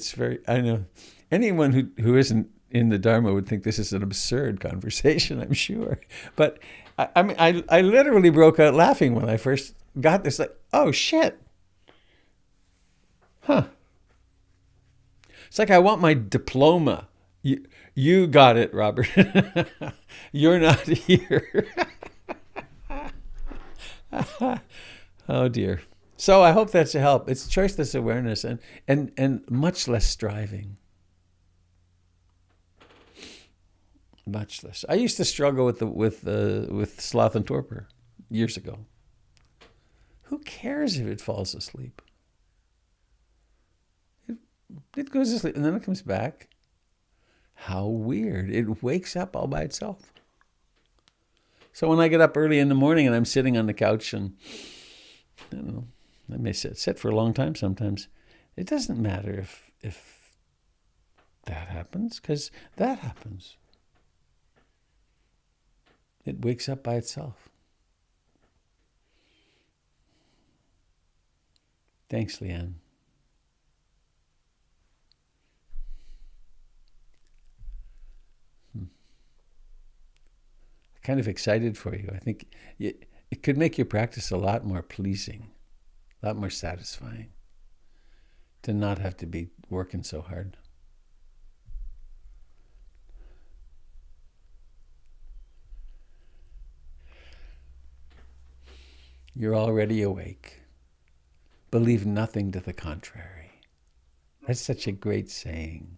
I know. Anyone who isn't in the Dharma would think this is an absurd conversation, I'm sure. But I literally broke out laughing when I first got this, like, oh shit. Huh. It's like I want my diploma. You got it, Robert. You're not here. Oh dear. So I hope that's a help. It's choiceless awareness and much less striving. Much less. I used to struggle with sloth and torpor years ago. Who cares if it falls asleep? It goes to sleep and then it comes back. How weird. It wakes up all by itself. So when I get up early in the morning and I'm sitting on the couch and, I don't know, I may sit for a long time sometimes. It doesn't matter if that happens, because that happens. It wakes up by itself. Thanks, Leanne. Kind of excited for you. I think it could make your practice a lot more pleasing, a lot more satisfying, to not have to be working so hard. You're already awake. Believe nothing to the contrary. That's such a great saying.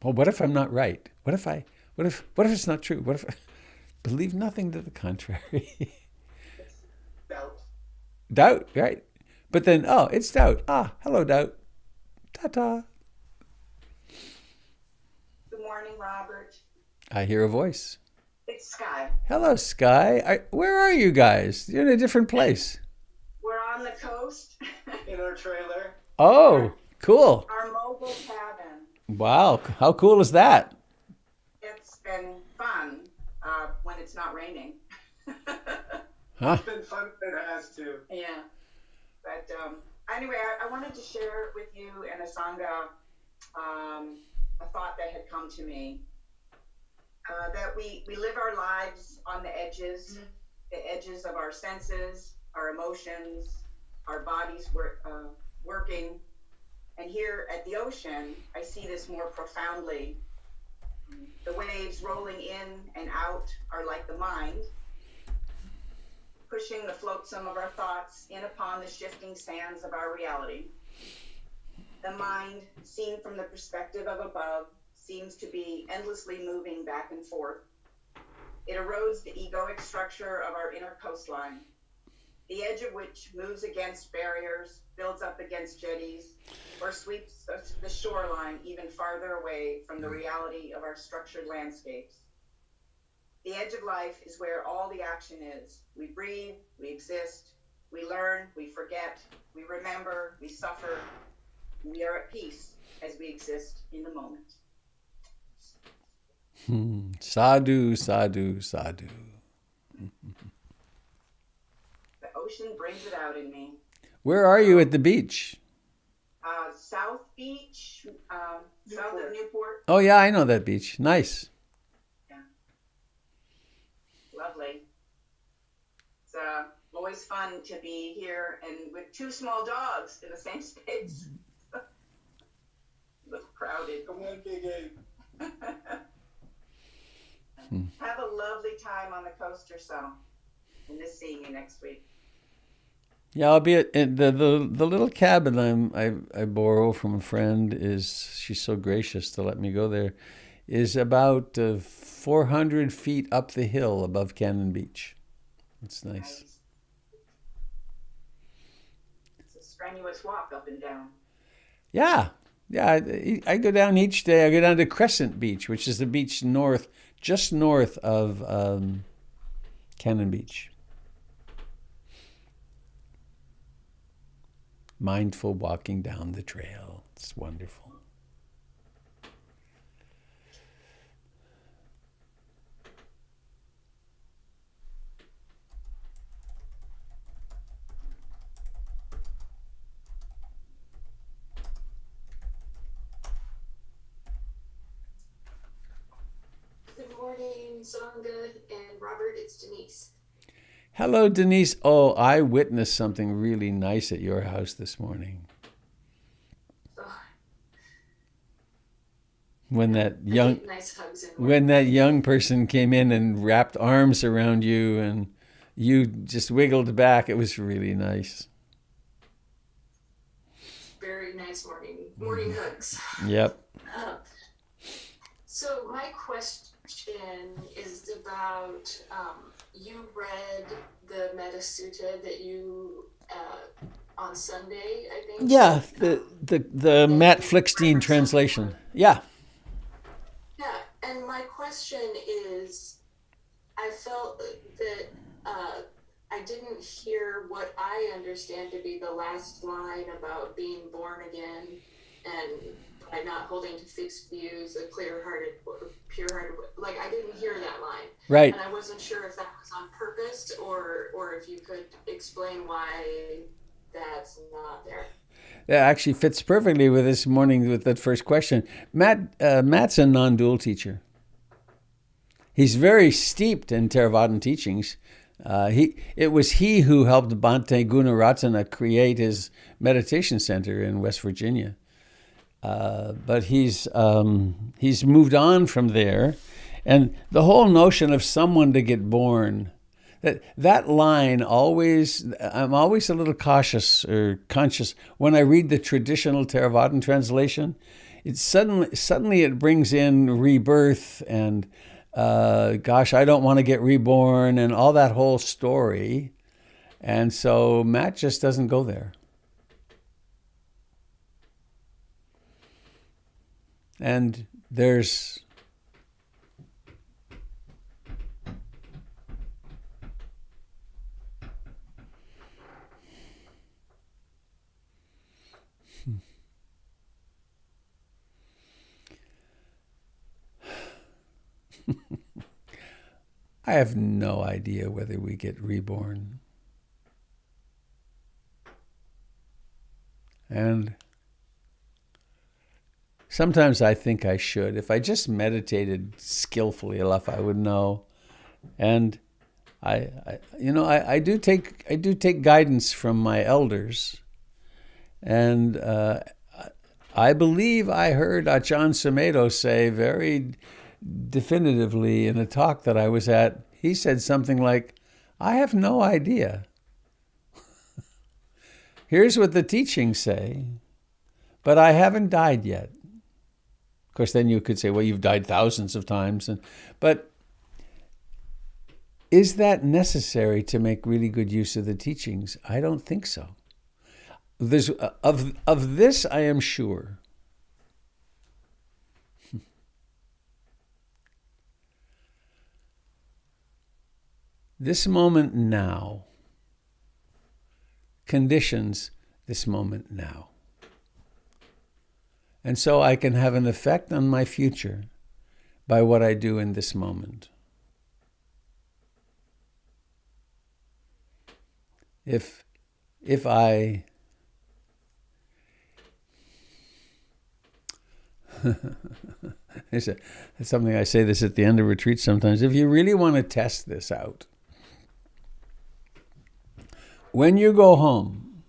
Well, what if I'm not right? What if it's not true? What if believe nothing to the contrary? Doubt. Doubt, right? But then, it's doubt. Hello, doubt. Ta-ta. Good morning, Robert. I hear a voice. It's Sky. Hello, Sky. Where are you guys? You're in a different place. We're on the coast in our trailer. Oh, cool. Our mobile cabin. Wow. How cool is that? It's been fun when it's not raining. Huh? It's been fun when it has to. Yeah. But anyway, I wanted to share with you and Asanga a thought that had come to me. That we live our lives on the edges of our senses, our emotions, our bodies working. And here at the ocean, I see this more profoundly. The waves rolling in and out are like the mind, pushing the flotsam of our thoughts in upon the shifting sands of our reality. The mind, seen from the perspective of above, seems to be endlessly moving back and forth. It erodes the egoic structure of our inner coastline, the edge of which moves against barriers, builds up against jetties, or sweeps the shoreline even farther away from the reality of our structured landscapes. The edge of life is where all the action is. We breathe, we exist, we learn, we forget, we remember, we suffer. We are at peace as we exist in the moment. Sadhu, sadhu, sadhu. The ocean brings it out in me. Where are you at the beach? South Beach, south of Newport. Oh, yeah, I know that beach. Nice. Yeah. Lovely. It's always fun to be here and with two small dogs in the same space. A little crowded. Come on, Big A. Have a lovely time on the coast yourself. And miss seeing you next week. Yeah, I'll be at the little cabin I borrow from a friend. She's so gracious to let me go there. Is about 400 feet up the hill above Cannon Beach. It's nice. It's a strenuous walk up and down. Yeah. I go down each day. I go down to Crescent Beach, which is the beach just north of Cannon Beach. Mindful walking down the trail. It's wonderful. Good morning, Sangha and Robert. It's Denise. Hello, Denise. Oh, I witnessed something really nice at your house this morning. When that young person came in and wrapped arms around you and you just wiggled back, it was really nice. Very nice morning hugs. Yep. So my question is about, you read the Metta Sutta that you, on Sunday, I think. Yeah, the Matt Flickstein translation. Yeah. Yeah, and my question is, I felt that I didn't hear what I understand to be the last line about being born again and by not holding to fixed views, a clear-hearted, pure-hearted. Like, I didn't hear that line. Right. And I wasn't sure if that was on purpose or if you could explain why that's not there. That actually fits perfectly with this morning with that first question. Matt's a non-dual teacher. He's very steeped in Theravadan teachings. It was he who helped Bhante Gunaratana create his meditation center in West Virginia. But he's moved on from there, and the whole notion of someone to get born, that line I'm always a little cautious or conscious when I read the traditional Theravadan translation. It suddenly it brings in rebirth and gosh, I don't want to get reborn and all that whole story, and so Matt just doesn't go there. And there's I have no idea whether we get reborn. And sometimes I think I should. If I just meditated skillfully enough, I would know. And I do take guidance from my elders. And I believe I heard Ajahn Sumedho say very definitively in a talk that I was at, he said something like, I have no idea. Here's what the teachings say, but I haven't died yet. Of course, then you could say, well, you've died thousands of times. But is that necessary to make really good use of the teachings? I don't think so. Of this, I am sure. This moment now conditions this moment now. And so I can have an effect on my future by what I do in this moment. If I it's something I say this at the end of retreats sometimes. If you really want to test this out, when you go home,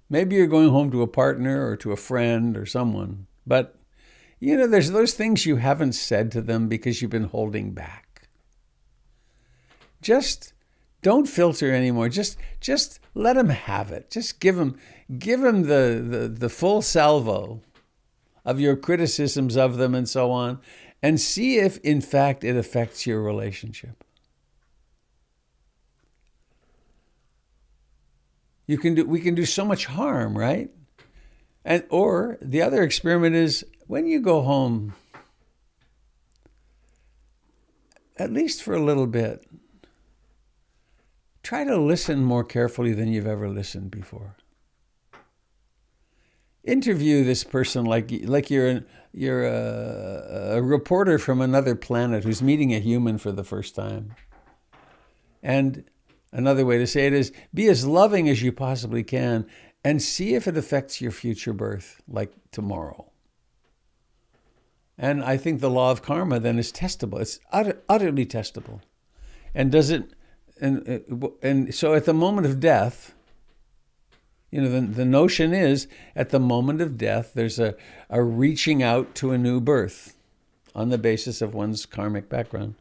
maybe you're going home to a partner or to a friend or someone, but there's those things you haven't said to them because you've been holding back. Just don't filter anymore. Just let them have it. Just give them the full salvo of your criticisms of them and so on, and see if in fact it affects your relationship. We can do so much harm, right? Or the other experiment is when you go home, at least for a little bit, try to listen more carefully than you've ever listened before. Interview this person like you're a reporter from another planet who's meeting a human for the first time. And another way to say it is, be as loving as you possibly can and see if it affects your future birth, like tomorrow. And I think the law of karma then is testable. It's utterly testable. And does it? And so at the moment of death, the notion is at the moment of death, there's a reaching out to a new birth on the basis of one's karmic background.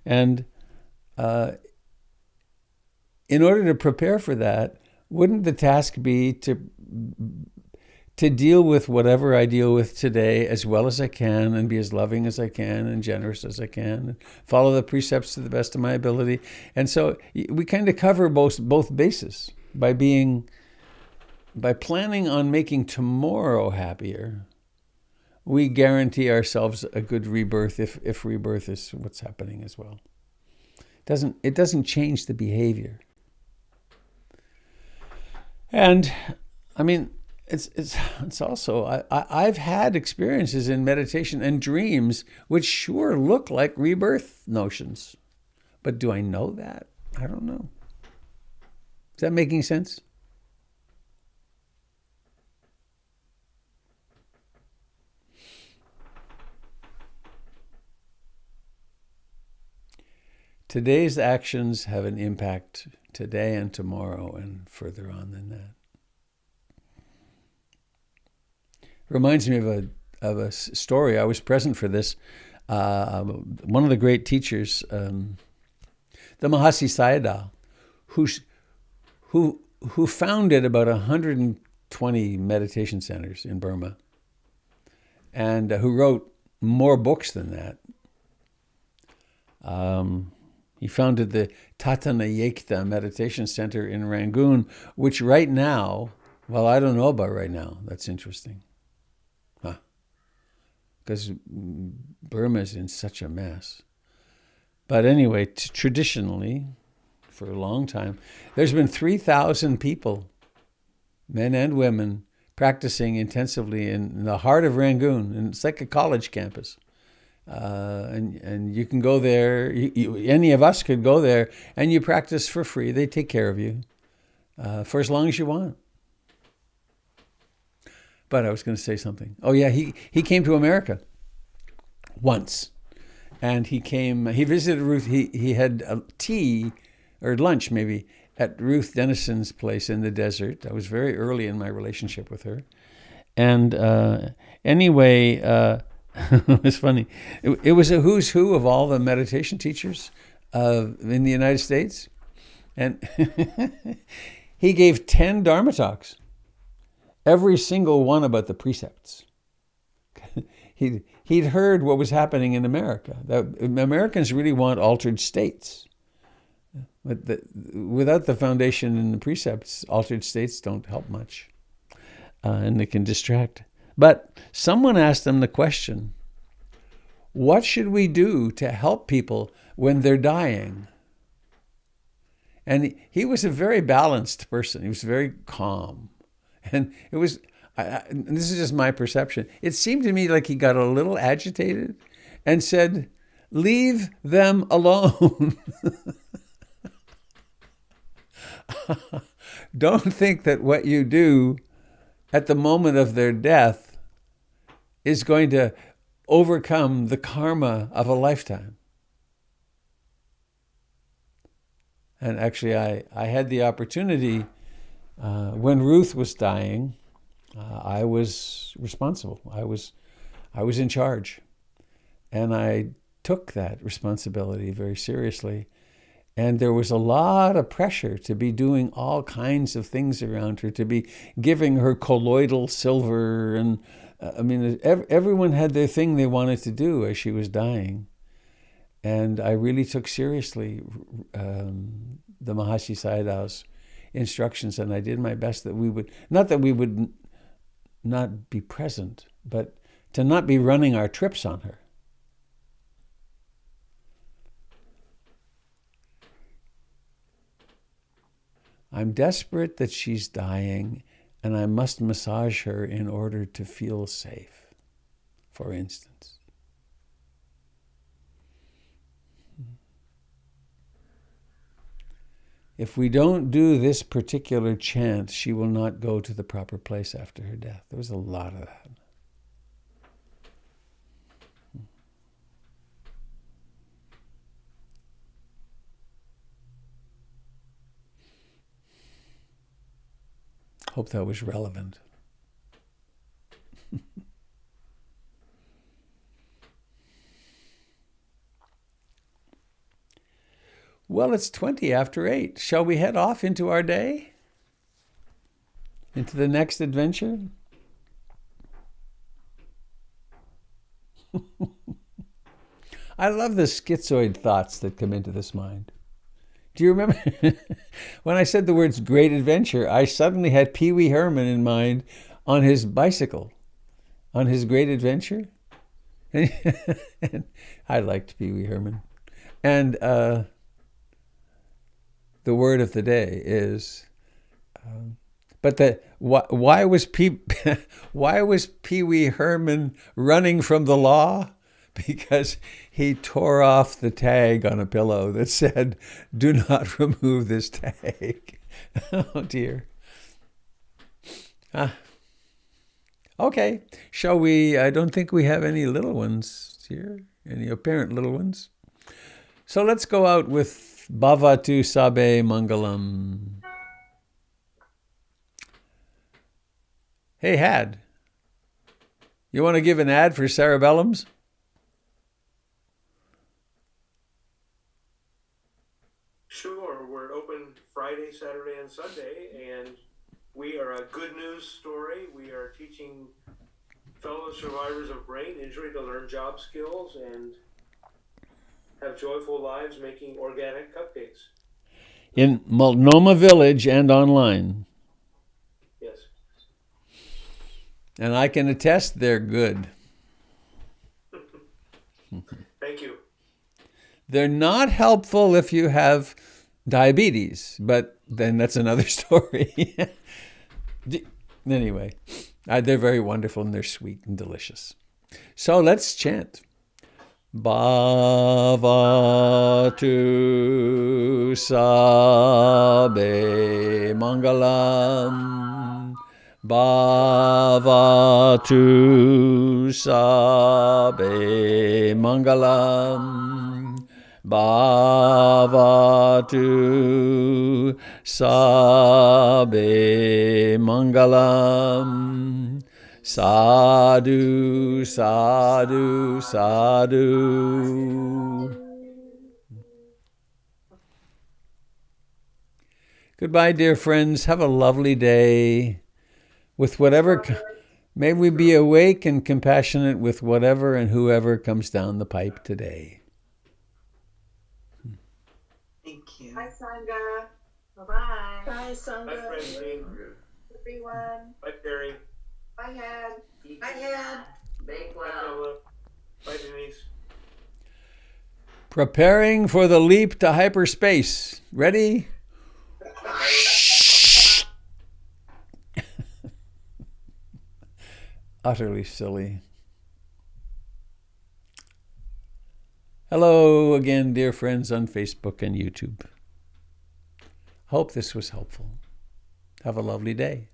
And in order to prepare for that, wouldn't the task be to to deal with whatever I deal with today as well as I can, and be as loving as I can and generous as I can, and follow the precepts to the best of my ability. And so we kind of cover both bases by planning on making tomorrow happier. We guarantee ourselves a good rebirth if rebirth is what's happening as well. It doesn't change the behavior. And I mean, it's also, I've had experiences in meditation and dreams which sure look like rebirth notions. But do I know that? I don't know. Is that making sense? Today's actions have an impact today and tomorrow and further on than that. Reminds me of a story. I was present for this. One of the great teachers, the Mahasi Sayadaw, who founded about 120 meditation centers in Burma, and who wrote more books than that. He founded the Tatanayekta Meditation Center in Rangoon, which right now, well, I don't know about right now. That's interesting. Because Burma is in such a mess. But anyway, traditionally, for a long time, there's been 3,000 people, men and women, practicing intensively in the heart of Rangoon. And it's like a college campus. And you can go there, any of us could go there, and you practice for free. They take care of you for as long as you want. But I was going to say something. Oh yeah, he came to America once, and he visited Ruth. He had a tea or lunch maybe at Ruth Dennison's place in the desert. I was very early in my relationship with her, and anyway, it was funny. It was a who's who of all the meditation teachers in the United States, and he gave 10 Dharma talks. Every single one about the precepts. He'd heard what was happening in America. That Americans really want altered states. But without the foundation in the precepts, altered states don't help much. And they can distract. But someone asked him the question, what should we do to help people when they're dying? And he was a very balanced person. He was very calm. And it was, this is just my perception, it seemed to me like he got a little agitated and said, leave them alone. Don't think that what you do at the moment of their death is going to overcome the karma of a lifetime. And actually, I had the opportunity when Ruth was dying. I was responsible. I was in charge, and I took that responsibility very seriously. And there was a lot of pressure to be doing all kinds of things around her, to be giving her colloidal silver, and everyone had their thing they wanted to do as she was dying. And I really took seriously the Mahasi Sayadaw's instructions, and I did my best that we would not be present, but to not be running our trips on her. I'm desperate that she's dying, and I must massage her in order to feel safe, for instance. If we don't do this particular chant, she will not go to the proper place after her death. There was a lot of that. Hope that was relevant. Well, it's 20 after 8. Shall we head off into our day? Into the next adventure? I love the schizoid thoughts that come into this mind. Do you remember when I said the words great adventure, I suddenly had Pee Wee Herman in mind on his bicycle, on his great adventure. And I liked Pee Wee Herman. And the word of the day is, why was Pee Wee Herman running from the law? Because he tore off the tag on a pillow that said, "Do not remove this tag." Oh dear. Okay, shall we? I don't think we have any little ones here, any apparent little ones. So let's go out with Bhavatu Sabe Mangalam. Hey, Had, you want to give an ad for cerebellums? Sure, we're open Friday, Saturday, and Sunday, and we are a good news story. We are teaching fellow survivors of brain injury to learn job skills and have joyful lives making organic cupcakes. In Multnomah Village and online. Yes. And I can attest they're good. Thank you. They're not helpful if you have diabetes, but then that's another story. Anyway, they're very wonderful and they're sweet and delicious. So let's chant. Bhavatu Sabe Mangalam. Bhavatu Sabe Mangalam. Bhavatu Sabe Mangalam. Sadhu, sadhu, sadhu. Goodbye, dear friends. Have a lovely day. With whatever, may we be awake and compassionate with whatever and whoever comes down the pipe today. Thank you. Bye, Sangha. Bye-bye. Bye, Sangha. Bye, Francine. Everyone. Bye, Terry. Bye, Had. Bye, Had. Bake Bye, well. Pamela. Bye, Denise. Preparing for the leap to hyperspace. Ready? Utterly silly. Hello again, dear friends on Facebook and YouTube. Hope this was helpful. Have a lovely day.